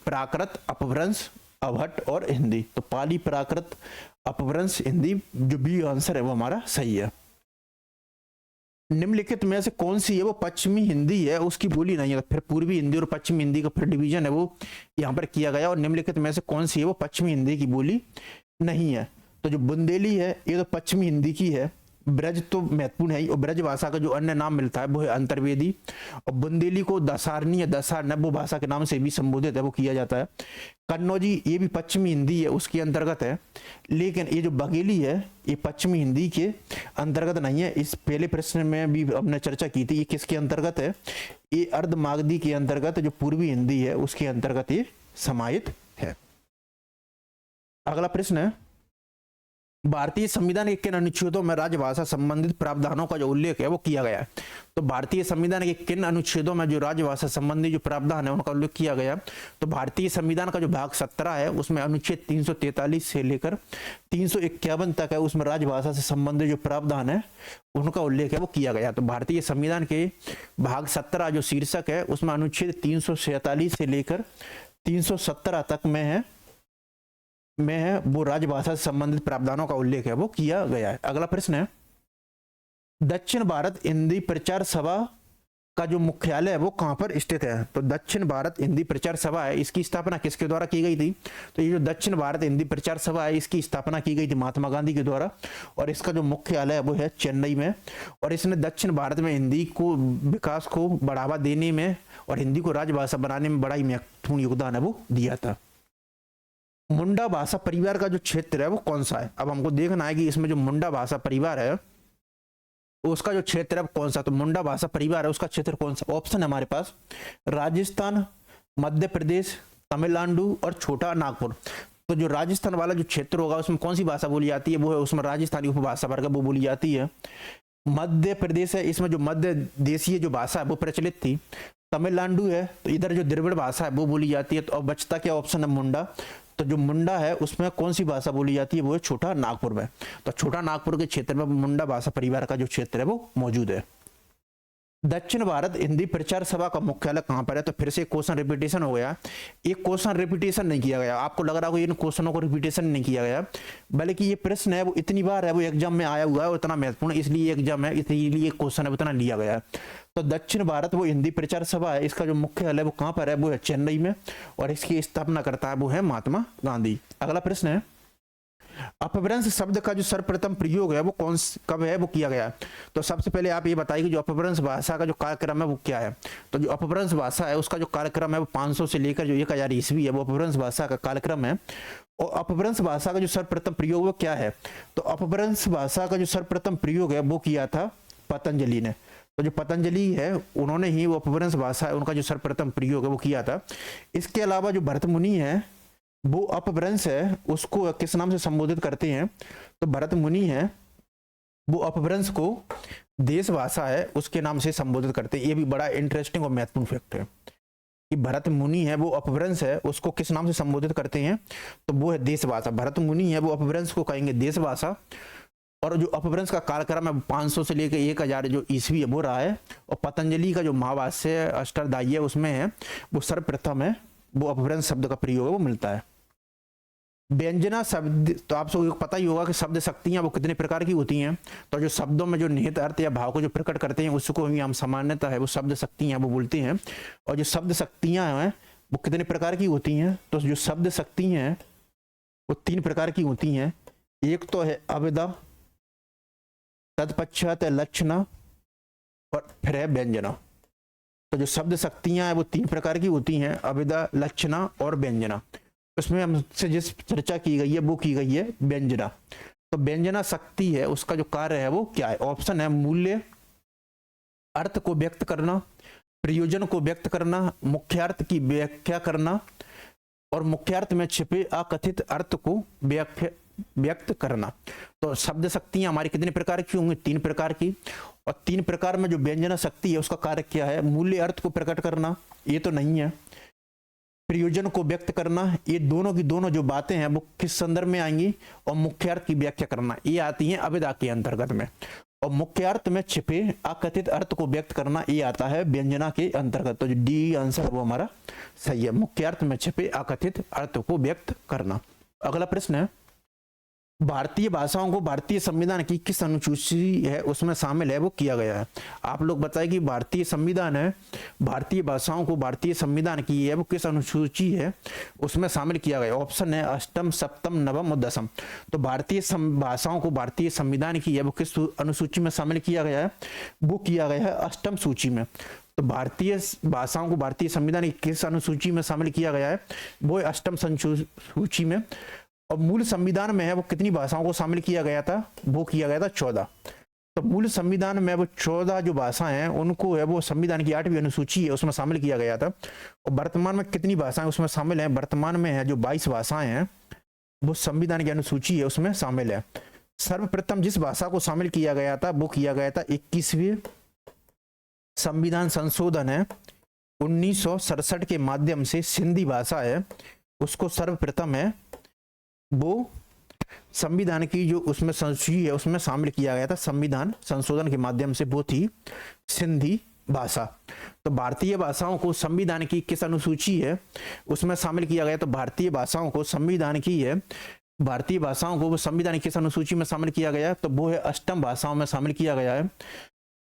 Speaker 1: प्राकृत, अपभ्रंश, अवहट और हिंदी। तो पाली, प्राकृत, अपभ्रंश, हिंदी, जो बी आंसर है वो हमारा सही है। निम्नलिखित में से कौन सी है वो पश्चिमी हिंदी है, उसकी बोली नहीं है। फिर पूर्वी हिंदी और पश्चिमी हिंदी का फिर डिवीजन है वो यहाँ पर किया गया, और निम्नलिखित में से कौन सी है वो पश्चिमी हिंदी की बोली नहीं है। तो जो बुंदेली है ये तो पश्चिमी हिंदी की है। ब्रज तो महत्वपूर्ण है, और ब्रज भाषा का जो अन्य नाम मिलता है वो है अंतर्वेदी, और बुंदेली को दसारनी या दसारनब्बो भाषा के नाम से भी संबोधित है वो किया जाता है। कन्नौजी ये भी पश्चिमी हिंदी है, उसके अंतर्गत है, लेकिन ये जो बघेली है ये पश्चिमी हिंदी के अंतर्गत नहीं है। इस पहले प्रश्न में भी हमने चर्चा की थी, ये किसके अंतर्गत है, ये अर्धमागधी के अंतर्गत, जो पूर्वी हिंदी है उसके अंतर्गत ये समाहित है। अगला प्रश्न है, भारतीय संविधान के किन अनुच्छेदों में राजभाषा संबंधित प्रावधानों का जो उल्लेख है वो किया गया है। तो भारतीय संविधान के किन अनुच्छेदों में जो राजभाषा संबंधी जो प्रावधान है उनका उल्लेख किया गया। तो भारतीय संविधान का जो भाग 17 है उसमें अनुच्छेद 343 से लेकर 351 तक है, उसमें राजभाषा से संबंधित जो प्रावधान है उनका उल्लेख है वो किया गया। तो भारतीय संविधान के भाग 17 जो शीर्षक है उसमें अनुच्छेद 347 से लेकर 317 तक में है वो राजभाषा से संबंधित प्रावधानों का उल्लेख है वो किया गया है। अगला प्रश्न है, दक्षिण भारत हिंदी प्रचार सभा का जो मुख्यालय है वो कहां पर स्थित है। तो दक्षिण भारत हिंदी प्रचार सभा है, इसकी स्थापना किसके द्वारा की गई थी। तो ये जो दक्षिण भारत हिंदी प्रचार सभा है इसकी स्थापना की गई थी महात्मा गांधी के द्वारा, और इसका जो मुख्यालय है वो है चेन्नई में, और इसने दक्षिण भारत में हिंदी को विकास को बढ़ावा देने में और हिंदी को राजभाषा बनाने में बड़ा ही महत्वपूर्ण योगदान है वो दिया था। मुंडा भाषा परिवार का जो क्षेत्र है वो कौन सा है। अब हमको देखना है कि इसमें जो मुंडा भाषा परिवार है उसका जो क्षेत्र है कौन सा। तो मुंडा भाषा परिवार है उसका क्षेत्र कौन सा। ऑप्शन है हमारे पास राजस्थान, मध्य प्रदेश, तमिलनाडु और छोटा नागपुर। तो जो राजस्थान वाला जो क्षेत्र होगा उसमें कौन सी भाषा बोली जाती है वो है उसमें राजस्थानी उपभाषा वर्ग वो बोली जाती है। मध्य प्रदेश है, इसमें जो मध्य देशीय जो भाषा है वो प्रचलित थी। तमिलनाडु है तो इधर जो द्रविड़ भाषा है वो बोली जाती है। तो अब बचता क्या ऑप्शन है मुंडा। तो जो मुंडा है उसमें कौन सी भाषा बोली जाती है वो है छोटा नागपुर में। तो छोटा नागपुर के क्षेत्र में मुंडा भाषा परिवार का जो क्षेत्र है वो मौजूद है। दक्षिण भारत हिंदी प्रचार सभा का मुख्यालय कहां पर है। तो फिर से क्वेश्चन रिपीटेशन हो गया, एक क्वेश्चन रिपीटेशन नहीं किया गया। आपको लग रहा होगा इन क्वेश्चनों को रिपीटेशन नहीं किया गया, बल्कि ये प्रश्न है वो इतनी बार है वो एग्जाम में आया हुआ है, उतना महत्वपूर्ण इसलिए एग्जाम है, इसलिए क्वेश्चन है उतना लिया गया है। तो दक्षिण भारत वो हिंदी प्रचार सभा है, इसका जो मुख्यालय वो कहां पर है वो है चेन्नई में, और इसकी स्थापना करता है वो है महात्मा गांधी। अगला प्रश्न है, अपभ्रंश शब्द का जो सर्वप्रथम प्रयोग है वो कब है वो किया गया। तो सबसे पहले आप ये बताइए कि जो अपभ्रंश भाषा का जो कार्यक्रम है वो क्या है। तो जो अपभ्रंश भाषा है उसका जो कार्यक्रम है वो 500 से लेकर जो 1000 ईस्वी है वो अपभ्रंश भाषा का कार्यक्रम है। और अपभ्रंश भाषा का जो सर्वप्रथम प्रयोग वो क्या है। तो अपभ्रंश भाषा का जो सर्वप्रथम प्रयोग है वो किया था पतंजलि ने। तो जो पतंजलि है उन्होंने ही वो अपभ्रंश भाषा है उनका जो सर्वप्रथम प्रयोग है वो किया था। इसके अलावा जो भरत मुनि है वो अपभ्रंश है उसको किस नाम से संबोधित करते हैं। तो भरत मुनि है वो अपभ्रंश को देश भाषा है उसके नाम से संबोधित करते हैं। ये भी बड़ा इंटरेस्टिंग और महत्वपूर्ण फैक्ट है कि भरत मुनि है वो अपभ्रंश है उसको किस नाम से संबोधित करते हैं। तो वो है देश भाषा। भरत मुनि है वो अपभ्रंश को कहेंगे देश भाषा। और जो अपभ्रंश का कालक्रम है 500 से लेकर 1000 जो ईस्वी है वो रहा है। और पतंजलि का जो महाभाष्य अष्टाध्यायी है उसमें है वो सर्वप्रथम है वो अपभ्रंश शब्द का प्रयोग है वो मिलता है। व्यंजना शब्द, तो आप सबको पता ही होगा कि शब्द शक्तियां वो कितने प्रकार की होती हैं। तो जो शब्दों में जो निहित अर्थ या भाव को जो प्रकट करते हैं उसको ही हम सामान्यतः है वो शब्द शक्तियां वो बोलते हैं। और जो शब्द शक्तियां हैं वो कितने प्रकार की होती हैं। तो जो शब्द शक्ति हैं वो 3 प्रकार की होती हैं। एक तो है अविदा, तत्पश्चात है लक्षणा और फिर है व्यंजना। तो जो शब्द शक्तियां हैं वो 3 प्रकार की होती हैं, अविदा, लक्षणा और व्यंजना। उसमें हमसे जिस चर्चा की गई है वो की गई है व्यंजना। तो व्यंजना शक्ति है उसका जो कार्य है वो क्या है। ऑप्शन है मूल्य, अर्थ को व्यक्त करना, प्रयोजन को व्यक्त करना, मुख्यार्थ की व्याख्या करना और मुख्यार्थ में छिपे अकथित अर्थ को व्यक्त करना। तो शब्द शक्तियां हमारी कितने प्रकार की होंगी 3 प्रकार की। और 3 प्रकार में जो व्यंजना शक्ति है उसका कार्य क्या है। मूल्य अर्थ को प्रकट करना ये तो नहीं है, प्रयोजन को व्यक्त करना, ये दोनों की दोनों जो बातें हैं वो किस संदर्भ में आएंगी, और मुख्यार्थ की व्याख्या करना, ये आती है अभिधा के अंतर्गत में। और मुख्यार्थ में छिपे अकथित अर्थ को व्यक्त करना, ये आता है व्यंजना के अंतर्गत। तो जो डी आंसर वो हमारा सही है, मुख्यार्थ में छिपे अकथित अर्थ को व्यक्त करना। अगला प्रश्न है, भारतीय भाषाओं को भारतीय संविधान की किस अनुसूची है उसमें शामिल है वो किया गया है। आप लोग बताएं कि भारतीय संविधान है, भारतीय भाषाओं को भारतीय संविधान की है वो किस अनुसूची है उसमें शामिल किया गया। ऑप्शन है अष्टम, सप्तम, नवम और दसम। तो भारतीय भाषाओं को भारतीय संविधान की है वो किस अनुसूची में शामिल किया गया है, वो किया गया है अष्टम सूची में। तो भारतीय भाषाओं को भारतीय संविधान की किस अनुसूची में शामिल किया गया है, वो अष्टम सूची में। और मूल संविधान में है वो कितनी भाषाओं को शामिल किया गया था, वो किया गया था 14। तो मूल संविधान में वो 14 जो भाषाएं हैं उनको है वो संविधान की 8वीं अनुसूची है उसमें शामिल किया गया था। और वर्तमान में कितनी भाषाएं उसमें शामिल हैं, वर्तमान में है जो 22 भाषाएं हैं वो संविधान की अनुसूची है उसमें शामिल है। सर्वप्रथम जिस भाषा को शामिल किया गया था वो किया गया था 21वें संविधान संशोधन है 1967 के माध्यम से सिंधी भाषा है उसको सर्वप्रथम है वो संविधान की जो उसमें संसूची है उसमें शामिल किया गया था। संविधान संशोधन के माध्यम से वो थी सिंधी भाषा। तो भारतीय भाषाओं को संविधान की किस अनुसूची है उसमें शामिल किया गया। तो भारतीय भाषाओं को संविधान की है, भारतीय भाषाओं को वो संविधान की किस अनुसूची में शामिल किया गया, तो वो है अष्टम भाषाओं में शामिल किया गया है।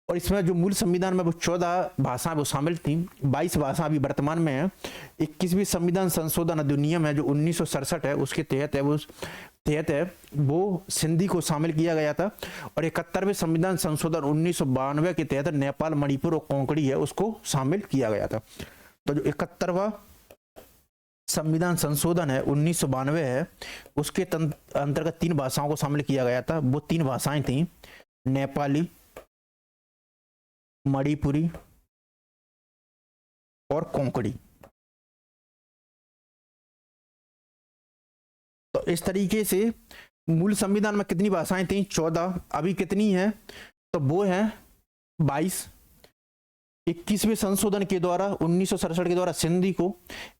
Speaker 1: और इसमें जो मूल संविधान में वो 14 भाषाएं वो शामिल थी, 22 भाषा अभी वर्तमान में है। 21वीं संविधान संशोधन अधिनियम है जो 1967 है उसके तहत है वो सिंधी को शामिल किया गया था। और 71वें संविधान संशोधन 1992 के तहत नेपाल, मणिपुर और कोंकणी है उसको शामिल किया गया था। तो जो 71वां संविधान संशोधन है 1992 है उसके अंतर्गत 3 भाषाओं को शामिल किया गया था। वो 3 भाषाएं थी नेपाली, मणिपुरी और कोंकणी। तो इस तरीके से मूल संविधान में कितनी भाषाएं थी 14, अभी कितनी है तो वो है 22। 21वें संशोधन के द्वारा 1967 के द्वारा सिंधी को,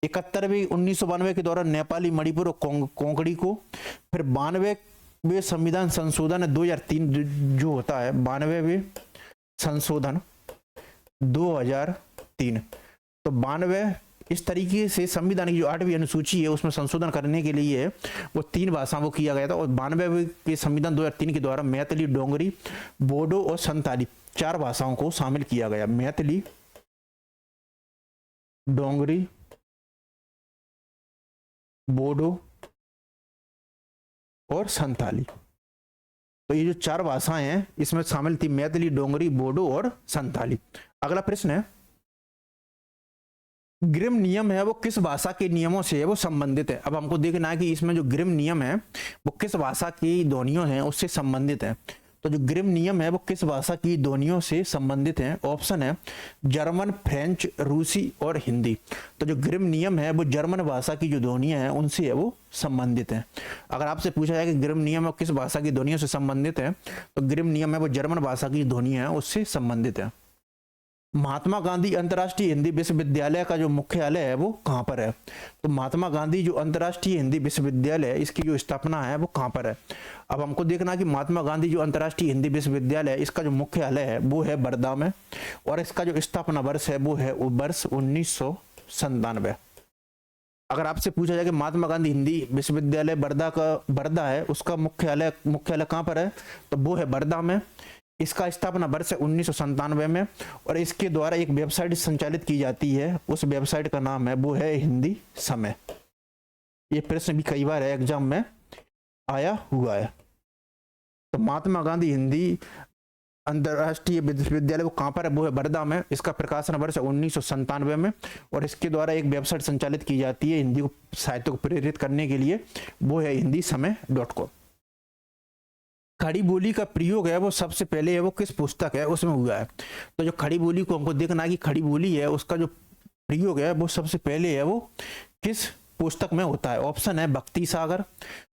Speaker 1: 71वें 1992 के द्वारा नेपाली, मणिपुर और कोंकणी को, फिर 92वें संविधान संशोधन 2003 जो होता है 92वें संशोधन 2003। तो 92 इस तरीके से संविधान की जो 8वीं अनुसूची है उसमें संशोधन करने के लिए वो 3 भाषाओं को किया गया था। और 92वें के संविधान 2003 के द्वारा मैथिली, डोंगरी, बोडो और संताली 4 भाषाओं को शामिल किया गया। मैथिली, डोंगरी, बोडो और संताली। तो ये जो 4 भाषाएं हैं इसमें शामिल थी मैथिली, डोंगरी, बोडो और संताली। अगला प्रश्न है, ग्रिम नियम है वो किस भाषा के नियमों से है वो संबंधित है। अब हमको देखना है कि इसमें जो ग्रिम नियम है वो किस भाषा की ध्वनियों हैं उससे संबंधित है। तो जो ग्रिम नियम है वो किस भाषा की ध्वनियों से संबंधित है। ऑप्शन है जर्मन, फ्रेंच, रूसी और हिंदी। तो जो ग्रिम नियम है वो जर्मन भाषा की जो ध्वनियां हैं उनसे है वो संबंधित है। अगर आपसे पूछा जाए कि ग्रिम नियम है किस भाषा की ध्वनियों से संबंधित है तो ग्रिम नियम है वो जर्मन भाषा की ध्वनियां हैं उससे संबंधित है। महात्मा गांधी अंतर्राष्ट्रीय हिंदी विश्वविद्यालय का जो मुख्यालय है वो कहाँ पर है। तो महात्मा गांधी जो अंतर्राष्ट्रीय हिंदी विश्वविद्यालय है इसकी जो स्थापना है वो कहाँ पर है। अब हमको देखना कि महात्मा गांधी जो अंतर्राष्ट्रीय हिंदी विश्वविद्यालय है इसका जो मुख्यालय है वो है वर्धा में, और इसका जो स्थापना वर्ष है वो है वर्ष 1997। अगर आपसे पूछा जाए कि महात्मा गांधी हिंदी विश्वविद्यालय वर्धा है उसका मुख्यालय कहाँ पर है तो वो है वर्धा में। इसका स्थापना वर्ष 1997 में, और इसके द्वारा एक वेबसाइट संचालित की जाती है, उस वेबसाइट का नाम है वो है हिंदी समय। ये प्रश्न भी कई बार एग्जाम में आया हुआ है। तो महात्मा गांधी हिंदी अंतर्राष्ट्रीय विश्वविद्यालय वो कहाँ पर है वो है वर्धा में। इसका प्रकाशन वर्ष 1997 में, और इसके द्वारा एक वेबसाइट संचालित की जाती है हिंदी को साहित्य को प्रेरित करने के लिए, वो है हिंदी समय.com। खड़ी बोली का प्रयोग है वो सबसे पहले है वो किस पुस्तक है उसमें हुआ है। तो जो खड़ी बोली को हमको देखना है कि खड़ी बोली है उसका जो प्रयोग है वो सबसे पहले है वो किस पुस्तक में होता है। ऑप्शन है भक्ति सागर,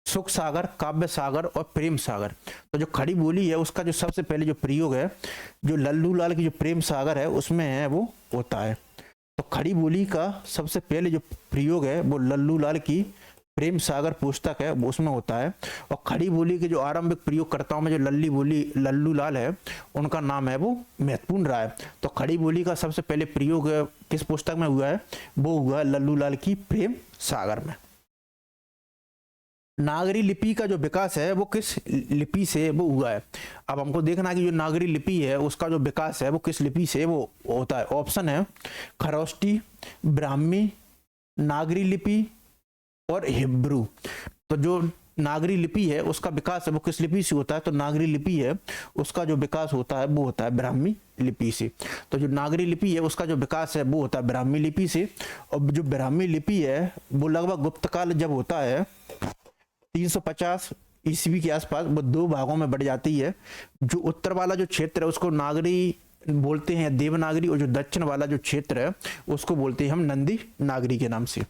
Speaker 1: सुख सागर, काव्य सागर और प्रेम सागर। तो जो खड़ी बोली है उसका जो सबसे पहले जो प्रयोग है जो लल्लू लाल की जो प्रेम सागर है उसमें है वो होता है। तो खड़ी बोली का सबसे पहले जो प्रयोग है वो लल्लू लाल की प्रेम सागर पुस्तक है वो उसमें होता है। और खड़ी बोली के जो आरंभिक प्रयोगकर्ताओं में जो लल्लू लाल है उनका नाम है वो महत्वपूर्ण रहा है। तो खड़ी बोली का सबसे पहले प्रयोग किस पुस्तक में हुआ है, वो हुआ लल्लू लाल की प्रेम सागर में। नागरी लिपि का जो विकास है वो किस लिपि से वो हुआ है। अब हमको देखना है कि जो नागरी लिपि है उसका जो विकास है वो किस लिपि से वो होता है। ऑप्शन है खरोष्टी, ब्राह्मी, नागरी लिपि और हिब्रू। तो जो नागरी लिपि है उसका विकास है वो किस लिपि से होता है, तो नागरी लिपि है उसका जो विकास होता है वो होता है ब्राह्मी लिपि से। तो जो नागरी लिपि है उसका जो विकास है वो होता है ब्राह्मी लिपि से। और जो ब्राह्मी लिपि है वो लगभग गुप्त काल जब होता है 350 ईस्वी के आसपास, वो दो भागों में बढ़ जाती है। जो उत्तर वाला जो क्षेत्र है उसको नागरी बोलते हैं देवनागरी, और जो दक्षिण वाला जो क्षेत्र है उसको बोलते हैं हम नंदी नागरी के नाम से।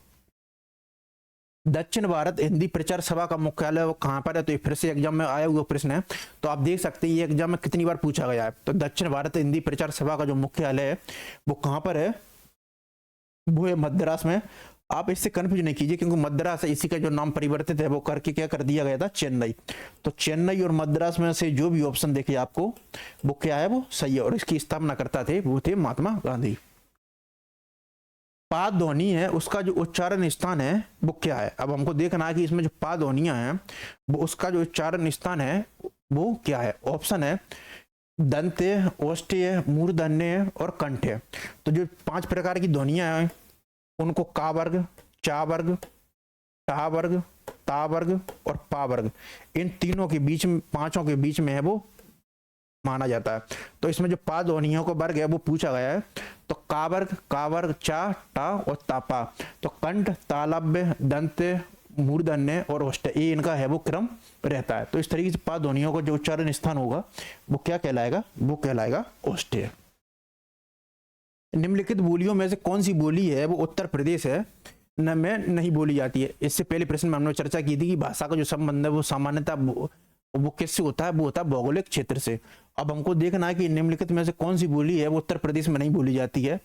Speaker 1: दक्षिण भारत हिंदी प्रचार सभा का मुख्यालय वो कहाँ पर है, तो ये फिर से एग्जाम में आया हुआ प्रश्न है। तो आप देख सकते हैं ये एग्जाम में कितनी बार पूछा गया है। तो दक्षिण भारत हिंदी प्रचार सभा का जो मुख्यालय है वो कहाँ पर है, वो है मद्रास में। आप इससे कंफ्यूज नहीं कीजिए क्योंकि मद्रास है, इसी का जो नाम परिवर्तित है वो करके क्या कर दिया गया था, चेन्नई। तो चेन्नई और मद्रास में से जो भी ऑप्शन देखे आपको वो क्या है, वो सही है। और इसकी स्थापना करता थे वो थे महात्मा गांधी। पा ध्वनि है उसका जो उच्चारण स्थान है वो क्या है। अब हमको देखना है कि इसमें जो पा ध्वनियां हैं वो उसका जो उच्चारण स्थान है वो क्या है। ऑप्शन है दंत्य, ओष्ठ्य, मूर्धन्य और कंठ्य। तो जो 5 प्रकार की ध्वनियां हैं उनको का वर्ग, चा वर्ग, टा वर्ग, ता वर्ग और पा वर्ग, इन तीनों के बीच में, 5 के बीच में है वो माना जाता है। तो इसमें जो पा ध्वनियों का वर्ग है वो पूछा गया है। तो का वर्ग, चा, टा और तापा। तो कंठ, तालव्य, दंत्य, मूर्धन्य और ओष्ठ्य, ये इनका है वो क्रम रहता है। तो इस तरीके से पा ध्वनियों का जो उच्चारण स्थान होगा वो क्या कहलाएगा, वो कहलाएगा ओष्ठ्य। निम्नलिखित बोलियों में से कौन सी बोली है वो उत्तर प्रदेश है न में नहीं बोली जाती है। इससे पहले प्रश्न में हमने चर्चा की थी कि भाषा का जो संबंध है वो सामान्यतः वो किससे होता है, वो होता है भौगोलिक क्षेत्र से। अब हमको देखना है कि निम्नलिखित में से कौन सी बोली है वो उत्तर प्रदेश में नहीं बोली जाती है।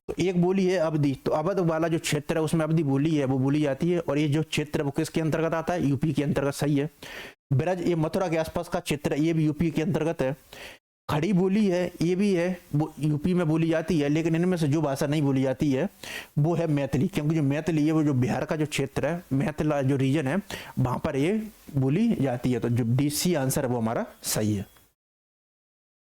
Speaker 1: तो एक बोली है अवधी। तो अवध वाला जो क्षेत्र है उसमें अवधी बोली है वो बोली जाती है। और ये जो क्षेत्र है वो किसके अंतर्गत आता है, यूपी के अंतर्गत, सही है। ब्रज, ये मथुरा के आसपास का क्षेत्र है, ये भी यूपी के अंतर्गत है। खड़ी बोली है ये भी है, वो यूपी में बोली जाती है। लेकिन इनमें से जो भाषा नहीं बोली जाती है वो है मैथिली, क्योंकि जो मैथिली है वो जो बिहार का जो क्षेत्र है, मैथिला जो रीजन है वहां पर ये बोली जाती है। तो जो डीसी आंसर है वो हमारा सही है।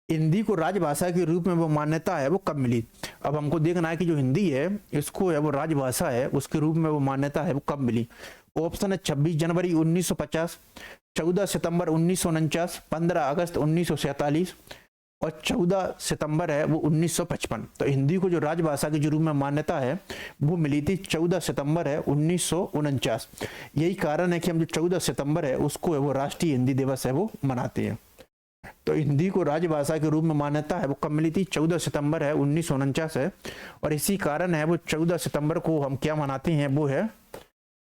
Speaker 1: हिंदी को राजभाषा के रूप में वो मान्यता है वो कब मिली। अब हमको देखना है कि जो हिंदी है इसको है वो राजभाषा है उसके रूप में वो मान्यता है वो कब मिली। ऑप्शन है 26 जनवरी 1950, 14 सितंबर 1949, 15 अगस्त 1947 और 14 सितंबर है वो 1955। तो हिंदी को जो राजभाषा के रूप में मान्यता है वो मिली थी 14 सितंबर है 1949। यही कारण है कि हम जो 14 सितंबर है उसको है वो राष्ट्रीय हिंदी दिवस है वो मनाते हैं। तो हिंदी को राजभाषा के रूप में मान्यता है वो कब मिली थी, 14 सितंबर है 1949 है। और इसी कारण है वो 14 सितंबर को हम क्या मनाते हैं, वो है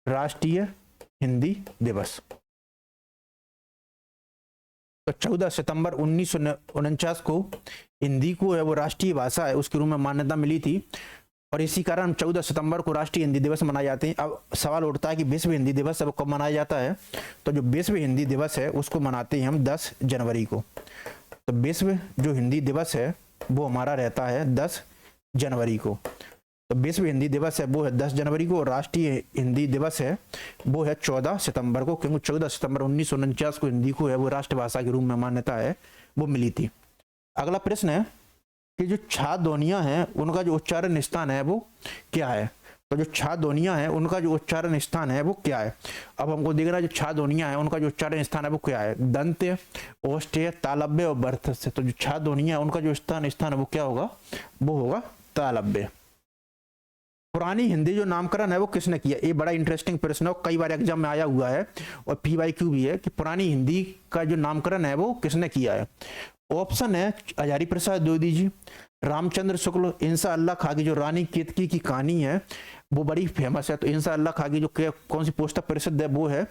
Speaker 1: राष्ट्रीय हिंदी दिवस। तो 14 सितंबर 1949 को हिंदी को है वो राष्ट्रीय भाषा है उसके रूप में मान्यता मिली थी। और इसी कारण हम 14 सितंबर को राष्ट्रीय हिंदी दिवस मनाए जाते हैं। अब सवाल उठता है कि विश्व हिंदी दिवस है वो कब मनाया जाता है। तो जो विश्व हिंदी दिवस है उसको मनाते हैं हम 10 जनवरी को। तो विश्व जो हिंदी दिवस है वो हमारा रहता है 10 जनवरी को। तो विश्व हिंदी दिवस है वो है 10 जनवरी को। और राष्ट्रीय हिंदी दिवस है वो है 14 सितंबर को, क्योंकि 14 सितंबर 1949 को हिंदी को है वो राष्ट्रभाषा के रूप में मान्यता है वो मिली थी। अगला प्रश्न है कि जो छा ध्वनियां हैं उनका जो उच्चारण स्थान है वो क्या है। तो जो छा ध्वनियां हैं उनका जो उच्चारण स्थान है वो क्या है। अब हमको देखना है जो छा ध्वनियां हैं उनका जो उच्चारण स्थान है वो क्या है, दंत्य, ओष्ठ्य, तालव्य और बर्थस्य। तो जो छा ध्वनियां हैं उनका जो स्थान है वो क्या होगा, वो होगा तालव्य। पुरानी हिंदी जो नामकरण है वो किसने किया। ये बड़ा इंटरेस्टिंग प्रश्न है, कई बार एग्जाम में आया हुआ है और PYQ भी है कि पुरानी हिंदी का जो नामकरण है वो किसने किया है। ऑप्शन है हजारी प्रसाद द्विवेदी जी, रामचंद्र शुक्ल, इंशाअल्लाह खां की जो रानी केतकी की कहानी है वो बड़ी फेमस है। तो इंशाअल्लाह खां की जो कौन सी पुस्तक प्रसिद्ध है वो है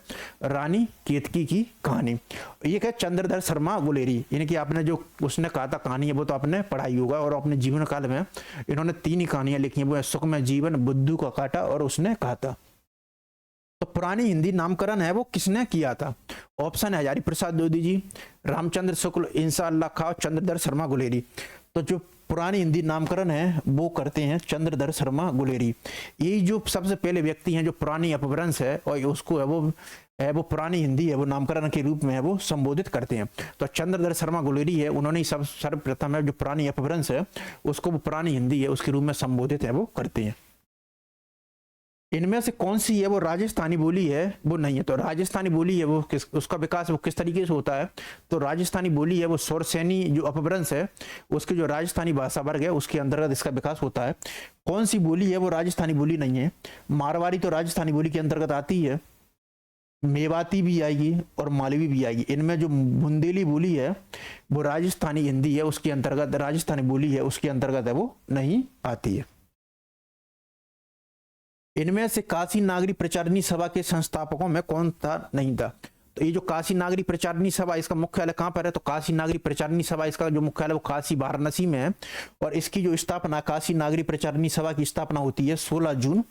Speaker 1: रानी केतकी की कहानी। ये क्या चंद्रधर शर्मा गुलेरी, यानी कि आपने जो उसने कहा था कहानी है वो तो आपने पढ़ाई होगा। और अपने जीवन काल में इन्होंने 3 ही कहानियां लिखी हैं, वो है सुखमय जीवन, बुद्धू का कांटा और उसने कहा था। तो पुरानी हिंदी नामकरण है वो किसने किया था? ऑप्शन है हजारी प्रसाद द्विवेदी जी, रामचंद्र शुक्ल, इंशाअल्लाह खां, चंद्रधर शर्मा गुलेरी। तो जो पुरानी हिंदी नामकरण है वो करते हैं चंद्रधर शर्मा गुलेरी। यही जो सबसे पहले व्यक्ति हैं जो पुरानी अपभ्रंश है और उसको है वो पुरानी हिंदी है वो नामकरण के रूप में है वो संबोधित करते हैं। तो चंद्रधर शर्मा गुलेरी है, उन्होंने ही सर्वप्रथम है जो पुरानी अपभ्रंश है उसको वो पुरानी हिंदी है उसके रूप में संबोधित है वो करते हैं। इनमें से कौन सी है वो राजस्थानी बोली है वो नहीं है? तो राजस्थानी बोली है वो उसका विकास वो किस तरीके से होता है? तो राजस्थानी बोली है वो सौरसेनी जो अपभ्रंश है उसके जो राजस्थानी भाषा वर्ग है उसके अंतर्गत इसका विकास होता है। कौन सी बोली है वो राजस्थानी बोली नहीं है? मारवाड़ी तो राजस्थानी बोली के अंतर्गत आती है, मेवाती भी आएगी और मालवी भी आएगी। इनमें जो बुंदेली बोली है वो राजस्थानी हिंदी है उसके अंतर्गत, राजस्थानी बोली है उसके अंतर्गत है वो नहीं आती है। इनमें से काशी नागरी प्रचारिणी सभा के संस्थापकों में कौन था नहीं था? तो ये जो काशी नागरी प्रचारिणी सभा इसका मुख्यालय कहां पर है? तो काशी नागरी प्रचारिणी सभा इसका जो मुख्यालय वो काशी वाराणसी में है। और इसकी जो स्थापना काशी नागरी प्रचारिणी सभा की स्थापना होती है 16 जून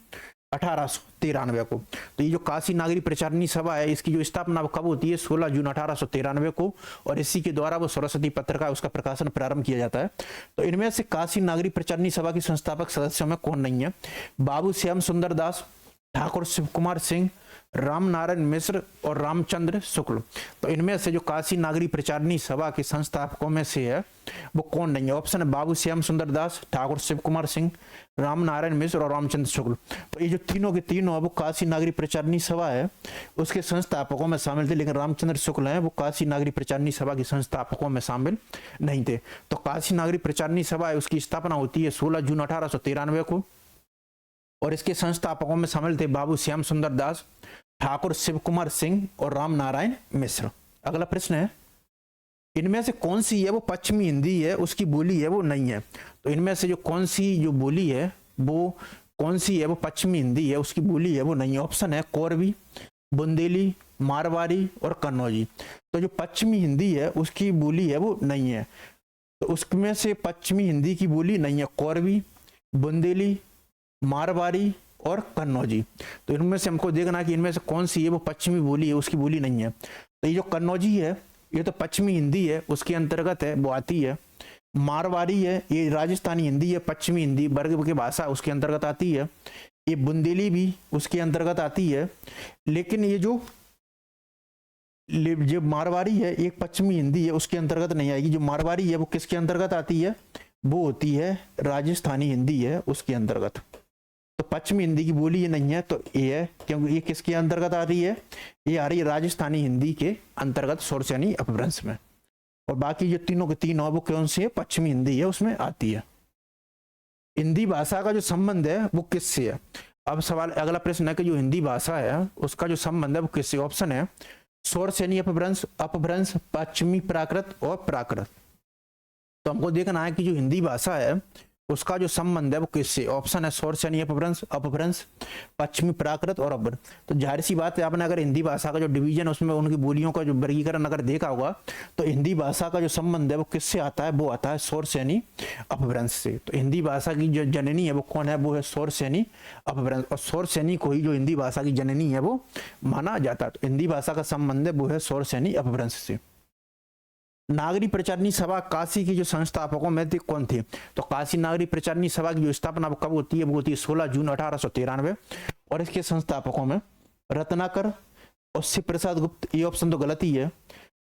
Speaker 1: 1893 को। तो ये जो काशी नागरी प्रचारिणी सभा है इसकी जो स्थापना कब होती है? 16 जून 1893 को। और इसी के द्वारा वो सरस्वती पत्र का उसका प्रकाशन प्रारंभ किया जाता है। तो इनमें से काशी नागरी प्रचारिणी सभा की संस्थापक सदस्यों में कौन नहीं है? बाबू श्याम सुंदर दास, ठाकुर शिव कुमार सिंह, राम नारायण मिश्र और रामचंद्र शुक्ल। तो इनमें से जो काशी नागरी प्रचारिणी सभा के संस्थापकों में से है वो कौन नहीं है? ऑप्शन है बाबू श्याम सुंदर दास, ठाकुर शिव कुमार सिंह, राम नारायण मिश्र और रामचंद्र शुक्ल। तो ये जो तीनों के तीनों है वो काशी नागरी प्रचारिणी सभा है उसके संस्थापकों में शामिल थे, लेकिन रामचंद्र शुक्ल है वो काशी नागरी प्रचारिणी सभा के संस्थापकों में शामिल नहीं थे। तो काशी नागरी प्रचारिणी सभा है उसकी स्थापना होती है 16 जून 1893 को। और इसके संस्थापकों में शामिल थे बाबू श्याम सुंदर दास, ठाकुर शिव कुमार सिंह और राम नारायण मिश्र। अगला प्रश्न है इनमें से कौन सी है वो पश्चिमी हिंदी है उसकी बोली है वो नहीं है? तो इनमें से जो कौन सी जो बोली है वो कौन सी है वो पश्चिमी हिंदी है उसकी बोली है वो नहीं है? ऑप्शन है कोरवी, बुंदेली, मारवाड़ी और कन्नौजी। तो जो पश्चिमी हिंदी है उसकी बोली है वो नहीं है। तो उसमें से पश्चिमी हिंदी की बोली नहीं है कोरवी, बुंदेली, मारवाड़ी और कन्नौजी। तो इनमें से हमको देखना कि इनमें से कौन सी है वो पश्चिमी बोली है उसकी बोली नहीं है। तो ये जो कन्नौजी है ये तो पश्चिमी हिंदी है उसके अंतर्गत है वो आती है। मारवाड़ी है ये राजस्थानी हिंदी है, पश्चिमी हिंदी वर्ग की भाषा उसके अंतर्गत आती है। ये बुंदेली भी उसके अंतर्गत आती है। लेकिन ये जो मारवाड़ी है एक पश्चिमी हिंदी है उसके अंतर्गत नहीं आएगी। जो मारवाड़ी है वो किसके अंतर्गत आती है? वो होती है राजस्थानी हिंदी है उसके अंतर्गत। तो पश्चिमी हिंदी की बोली ये नहीं है तो ये है, क्योंकि ये किसके अंतर्गत आ रही है? ये आ रही है राजस्थानी हिंदी के अंतर्गत सौरसेनी अपभ्रंश में। और बाकी जो तीनों के तीन है वो कौन सी है? पश्चिमी हिंदी है उसमें आती है। हिंदी भाषा का जो संबंध है वो किससे है? अब सवाल अगला प्रश्न है कि जो हिंदी भाषा है उसका जो संबंध है वो किससे? ऑप्शन है सौरसेनी अपभ्रंश, अपभ्रंश, पश्चिमी प्राकृत और प्राकृत। तो हमको देखना है कि जो हिंदी भाषा है उसका जो संबंध है वो किससे? ऑप्शन है सौरसेनी अपभ्रंश, अपभ्रंश, पश्चिमी प्राकृत और अपभ्रंश। तो जाहिर सी बात है आपने अगर हिंदी भाषा का जो डिवीजन उसमें उनकी बोलियों का जो वर्गीकरण अगर देखा होगा तो हिंदी भाषा का जो संबंध है वो किससे आता है? वो आता है सौरसेनी अपभ्रंश से। तो हिंदी भाषा की जो जननी है वो कौन है? वो है सौरसेनी अपभ्रंश। और सौरसेनी को ही जो हिंदी भाषा की जननी है वो माना जाता है। तो हिंदी भाषा का संबंध है वो है सौरसेनी अपभ्रंश से। नागरी प्रचारिणी सभा काशी की जो संस्थापकों में थे कौन थे? तो काशी नागरी प्रचारिणी सभा की जो स्थापना कब होती है? वो होती है 16 जून 1893। और इसके संस्थापकों में रत्नाकर और शिव प्रसाद गुप्त, ये ऑप्शन तो गलत ही है,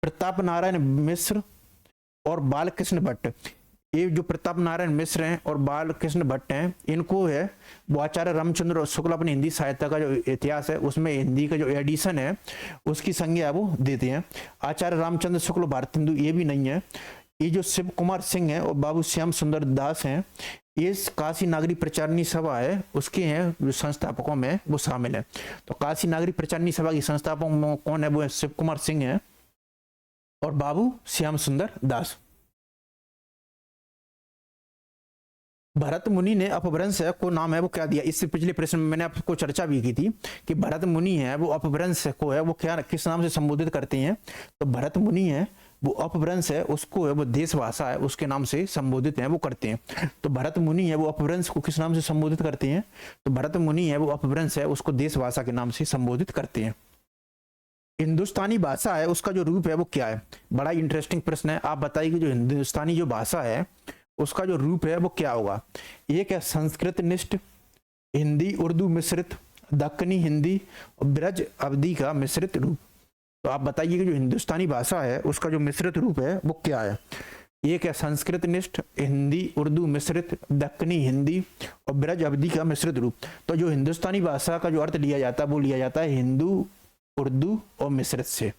Speaker 1: प्रताप नारायण मिश्र और बालकृष्ण भट्ट। ये जो प्रताप नारायण मिश्र हैं और बालकृष्ण भट्ट हैं इनको है वो आचार्य रामचंद्र शुक्ल अपनी हिंदी साहित्य का जो इतिहास है उसमें हिंदी का जो एडिशन है उसकी संज्ञा वो देते हैं। आचार्य रामचंद्र शुक्ल भारत हिंदू ये भी नहीं है। ये जो शिव कुमार सिंह है और बाबू श्याम सुंदर दास हैं ये काशी नागरी प्रचारिणी सभा है उसके हैं जो संस्थापकों में वो शामिल है। तो काशी नागरी प्रचारिणी सभा की संस्थापकों में कौन है? वो शिव कुमार सिंह है और बाबू श्याम सुंदर दास। भरत मुनि ने अपभ्रंश को नाम है वो क्या दिया? इससे पिछले प्रश्न में मैंने आपको चर्चा भी की थी कि भरत मुनि है वो अपभ्रंश को है वो क्या किस नाम से संबोधित करते हैं? तो भरत मुनि है वो अपभ्रंश है उसको है वो देश भाषा है उसके नाम से संबोधित है वो करते हैं। तो भरत मुनि है वो अपभ्रंश को किस नाम से संबोधित करते हैं? तो भरत मुनि है वो अपभ्रंश है उसको देश भाषा के नाम से संबोधित करते हैं। हिंदुस्तानी भाषा है उसका जो रूप है वो क्या है? बड़ा इंटरेस्टिंग प्रश्न है। आप बताइए कि जो हिंदुस्तानी जो भाषा है उसका जो रूप है वो क्या होगा? एक है संस्कृत निष्ठ, हिंदी उर्दू मिश्रित, दक्कनी हिंदी और ब्रज अवधी का मिश्रित रूप। तो आप बताइए कि जो हिंदुस्तानी भाषा है उसका जो मिश्रित रूप है वो क्या है? एक है संस्कृत निष्ठ, हिंदी उर्दू मिश्रित, दक्कनी हिंदी और ब्रज अवधी का मिश्रित रूप। तो जो हिंदुस्तानी भाषा का जो अर्थ लिया जाता है वो लिया जाता है हिंदू उर्दू और मिश्रित से।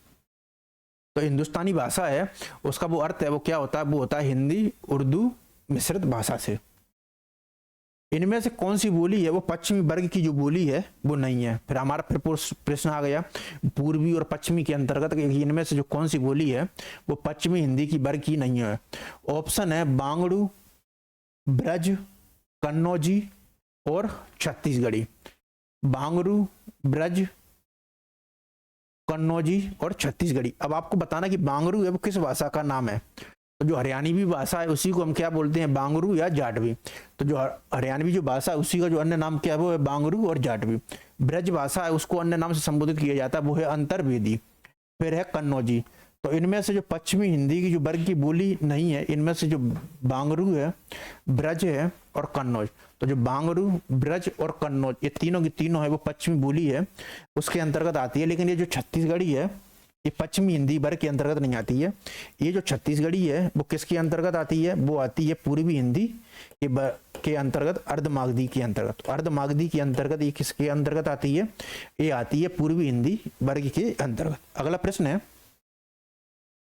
Speaker 1: तो हिंदुस्तानी भाषा है उसका वो अर्थ है वो क्या होता है? वो होता है हिंदी उर्दू मिश्रित भाषा से। इनमें से कौन सी बोली है वो पश्चिमी वर्ग की जो बोली है वो नहीं है? फिर हमारा फिर प्रश्न आ गया पूर्वी और पश्चिमी के अंतर्गत इनमें से जो कौन सी बोली है वो पश्चिमी हिंदी की वर्ग की नहीं है। ऑप्शन है बांगड़ू, ब्रज, कन्नौजी और छत्तीसगढ़ी। बांगड़ू, ब्रज, कन्नौजी और छत्तीसगढ़ी। अब आपको बताना कि बांगड़ू है वो किस भाषा का नाम है? तो जो हरियाणवी भाषा है उसी को हम क्या बोलते हैं? बांगड़ू या जाटवी। तो जो हरियाणवी जो भाषा है उसी का जो अन्य नाम क्या है वो है बांगड़ू और जाटवी। ब्रज भाषा है उसको अन्य नाम से संबोधित किया जाता है वो है अंतर्वेदी। फिर है कन्नौजी। तो इनमें से जो पश्चिमी हिंदी की जो वर्ग की बोली नहीं है इनमें से जो बांगड़ू है, ब्रज है और कन्नौज। तो जो बांगड़ू, ब्रज और कन्नौज ये तीनों की तीनों है वो पश्चिमी बोली है उसके अंतर्गत आती है। लेकिन ये जो छत्तीसगढ़ी है ये पश्चिमी हिंदी वर्ग के अंतर्गत नहीं आती है। ये जो छत्तीसगढ़ी है वो किसके अंतर्गत आती है? वो आती है पूर्वी हिंदी के अंतर्गत, अर्धमागधी के अंतर्गत। अर्धमागधी के अंतर्गत ये किसके अंतर्गत आती है? ये आती है पूर्वी हिंदी वर्ग के अंतर्गत। अगला प्रश्न है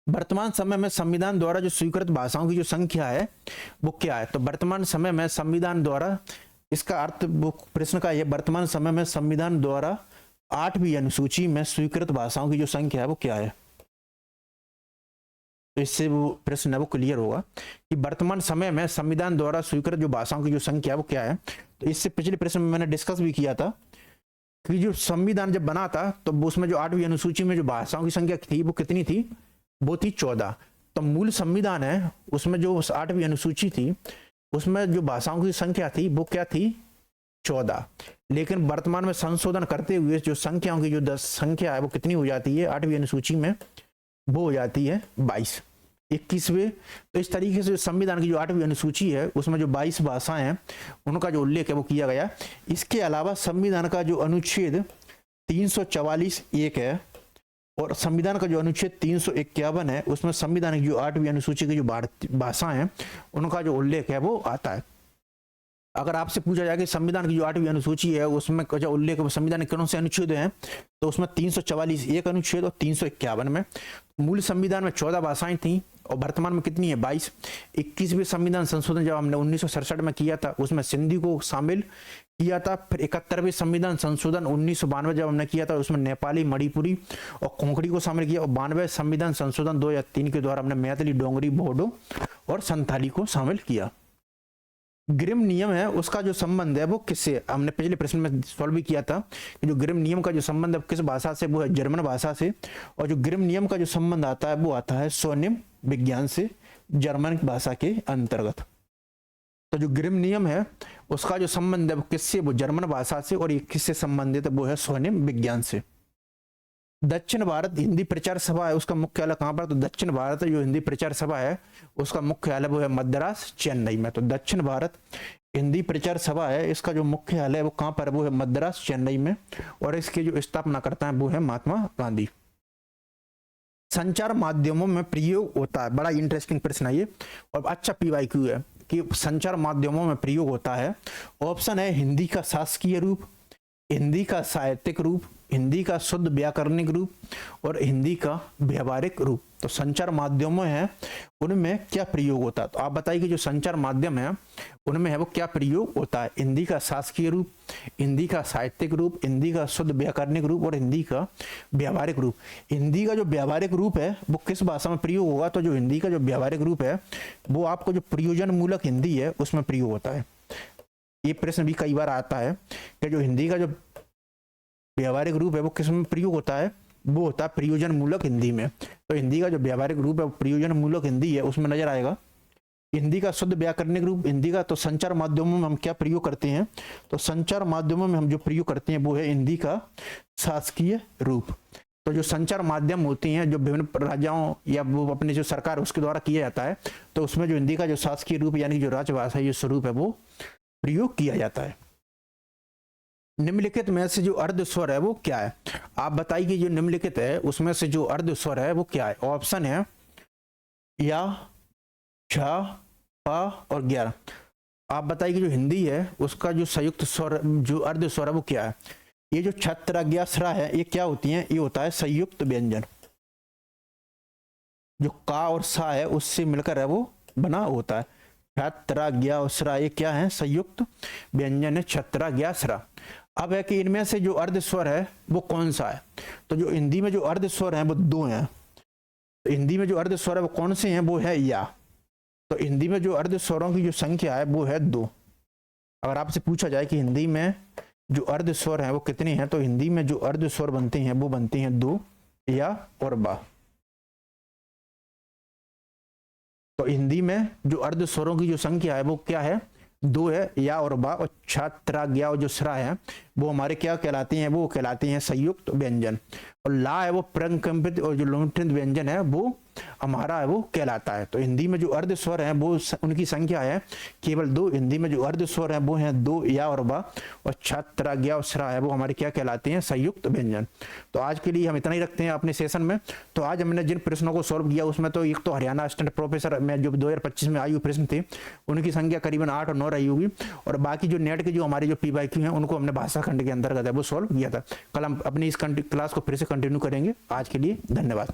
Speaker 1: वर्तमान समय में संविधान द्वारा जो स्वीकृत भाषाओं की जो संख्या है वो क्या है? तो वर्तमान समय में संविधान द्वारा, इसका अर्थ वो प्रश्न का है वर्तमान समय में संविधान द्वारा 8वीं अनुसूची में स्वीकृत भाषाओं की जो संख्या है वो क्या है? तो इससे वो प्रश्न है वो क्लियर होगा कि वर्तमान समय में संविधान द्वारा स्वीकृत जो भाषाओं की जो संख्या है वो क्या है। तो इससे पिछले प्रश्न में मैंने डिस्कस भी किया था कि जो संविधान जब बना था तो उसमें जो 8वीं अनुसूची में जो भाषाओं की संख्या थी वो कितनी थी? वो थी 14। तो मूल संविधान है उसमें जो 8वीं अनुसूची थी उसमें जो भाषाओं की संख्या थी वो क्या थी? 14। लेकिन वर्तमान में संशोधन करते हुए जो संख्याओं की जो 10 संख्या है वो कितनी हो जाती है 8वीं अनुसूची में? वो हो जाती है 22, 21वें। तो इस तरीके से संविधान की जो 8वीं अनुसूची है उसमें जो 22 भाषाएं हैं उनका जो उल्लेख है वो किया गया। इसके अलावा संविधान का जो अनुच्छेद 344(1) है और संविधान का जो अनुच्छेद 351 है उसमें संविधान की जो 8वीं अनुसूची की जो भाषाएं हैं उनका जो उल्लेख है वो आता है। अगर आपसे पूछा जाए कि संविधान की जो 8वीं अनुसूची है उसमें जो उल्लेख संविधान के कौन से अनुच्छेद हैं तो उसमें 344(1) अनुच्छेद और 351 में। मूल संविधान में 14 भाषाएं थी और वर्तमान में कितनी है? 22। 21वें संविधान संशोधन जब हमने 1967 में किया था उसमें सिंधी को शामिल किया था। फिर 71वें संविधान संशोधन 1992 जब हमने किया था उसमें नेपाली, मणिपुरी और कोंकणी को शामिल किया। और 92वें संविधान संशोधन 2003 के द्वारा हमने मैथिली, डोंगरी, बोडो और संथाली को शामिल किया। ग्रिम नियम है उसका जो संबंध है वो किससे? हमने पिछले प्रश्न में सॉल्व भी किया था कि जो ग्रिम नियम का जो संबंध है किस भाषा से? वो है जर्मन भाषा से। और जो ग्रिम नियम का जो संबंध आता है वो आता है स्वनिम विज्ञान से, जर्मन भाषा के अंतर्गत। तो जो ग्रिम नियम है उसका जो संबंध है वो किससे? वो जर्मन भाषा से। और ये किससे संबंधित है? वो है स्वनिम विज्ञान से। दक्षिण भारत हिंदी प्रचार सभा है उसका मुख्यालय कहाँ पर? तो दक्षिण भारत जो हिंदी प्रचार सभा है उसका मुख्यालय वो है मद्रास, चेन्नई में। तो दक्षिण भारत हिंदी प्रचार सभा है इसका जो मुख्यालय है वो कहाँ पर? वो है मद्रास, चेन्नई में। और इसके जो स्थापना करता है वो है महात्मा गांधी। संचार माध्यमों में प्रयोग होता है, बड़ा इंटरेस्टिंग प्रश्न है ये और अच्छा PYQ है कि संचार माध्यमों में प्रयोग होता है। ऑप्शन है हिंदी का शासकीय रूप, हिंदी का साहित्यिक रूप, हिंदी का शुद्ध व्याकरणिक रूप और हिंदी का व्यवहारिक रूप। तो संचार माध्यमों है उनमें क्या प्रयोग होता है, तो आप बताइए कि जो संचार माध्यम है उनमें है वो क्या प्रयोग होता है। हिंदी का शासकीय रूप, हिंदी का साहित्यिक रूप, हिंदी का शुद्ध व्याकरणिक रूप और हिंदी का व्यवहारिक रूप। हिंदी का जो व्यवहारिक रूप है वो किस भाषा में प्रयोग होगा, तो जो हिंदी का जो व्यवहारिक रूप है वो आपको जो प्रयोजन मूलक हिंदी है उसमें प्रयोग होता है। ये प्रश्न भी कई बार आता है कि जो हिंदी का जो व्यवहारिक रूप है वो किस में प्रयोग होता है, वो होता है प्रयोजन मूलक हिंदी में। तो हिंदी का जो व्यवहारिक रूप है वो प्रयोजन मूलक हिंदी है, उसमें नजर आएगा। हिंदी का शुद्ध व्याकरणिक रूप, हिंदी का तो संचार माध्यमों में हम क्या प्रयोग करते हैं, तो संचार माध्यमों में हम जो प्रयोग करते हैं वो है हिंदी का शासकीय रूप। तो जो संचार माध्यम होती हैं जो विभिन्न राज्यों या वो अपने जो सरकार उसके द्वारा किया जाता है, तो उसमें जो हिंदी का जो शासकीय रूप यानी जो राजभाषा जो स्वरूप है वो प्रयोग किया जाता है। निम्नलिखित में से जो अर्ध स्वर है वो क्या है, आप बताइए कि जो निम्नलिखित है उसमें से जो अर्ध स्वर है वो क्या है। ऑप्शन है या, छ, प और 11। आप बताइए कि जो हिंदी है उसका जो संयुक्त स्वर जो अर्ध स्वर है वो क्या है। ये जो छत्र ज्ञा स्रा है ये क्या होती है, ये होता है संयुक्त व्यंजन। जो का और सा है उससे मिलकर है वो बना होता है। छत्र ज्ञा और स्रा ये क्या है, संयुक्त व्यंजन है छत्र ज्ञा स्रा। अब है कि इनमें से जो अर्ध स्वर है वो कौन सा है, तो जो हिंदी में जो अर्ध स्वर है वो 2 हैं। तो हिंदी में जो अर्ध स्वर है वो कौन से हैं, वो है या। तो हिंदी में जो अर्ध स्वरों की जो संख्या है वो है 2। अगर आपसे पूछा जाए कि हिंदी में जो अर्ध स्वर है वो कितने हैं, तो हिंदी में जो अर्ध स्वर बनते हैं वो बनते हैं 2, या और बा। तो हिंदी में जो अर्ध स्वरों की जो संख्या है वो क्या है, 2 है, या और बा। और छात्रा ज्ञा और जो स्रा है वो हमारे क्या कहलाती हैं, वो कहलाती हैं संयुक्त व्यंजन। और ला है वो प्रकंपित और जो लुंठित व्यंजन है वो हमारा है वो कहलाता है। तो हिंदी में जो अर्ध स्वर है वो उनकी संख्या है केवल 2। हिंदी में जो अर्ध स्वर है वो है 2, या और बा। और छात्रा ज्ञा और स्रा है वो हमारे क्या कहलाते हैं, संयुक्त व्यंजन। तो आज के लिए हम इतना ही रखते हैं अपने सेशन में। तो आज हमने जिन प्रश्नों को सॉल्व किया उसमें तो एक तो हरियाणा असिस्टेंट प्रोफेसर में जो 2025 में आई हुई प्रश्न थे उनकी संख्या करीबन 8 और 9 रही होगी। और बाकी जो नेट के जो हमारे जो PYQ हैं उनको हमने भाषा खंड के अंतर्गत है वो सॉल्व किया था। कल हम अपनी इस क्लास को फिर से कंटिन्यू करेंगे। आज के लिए धन्यवाद।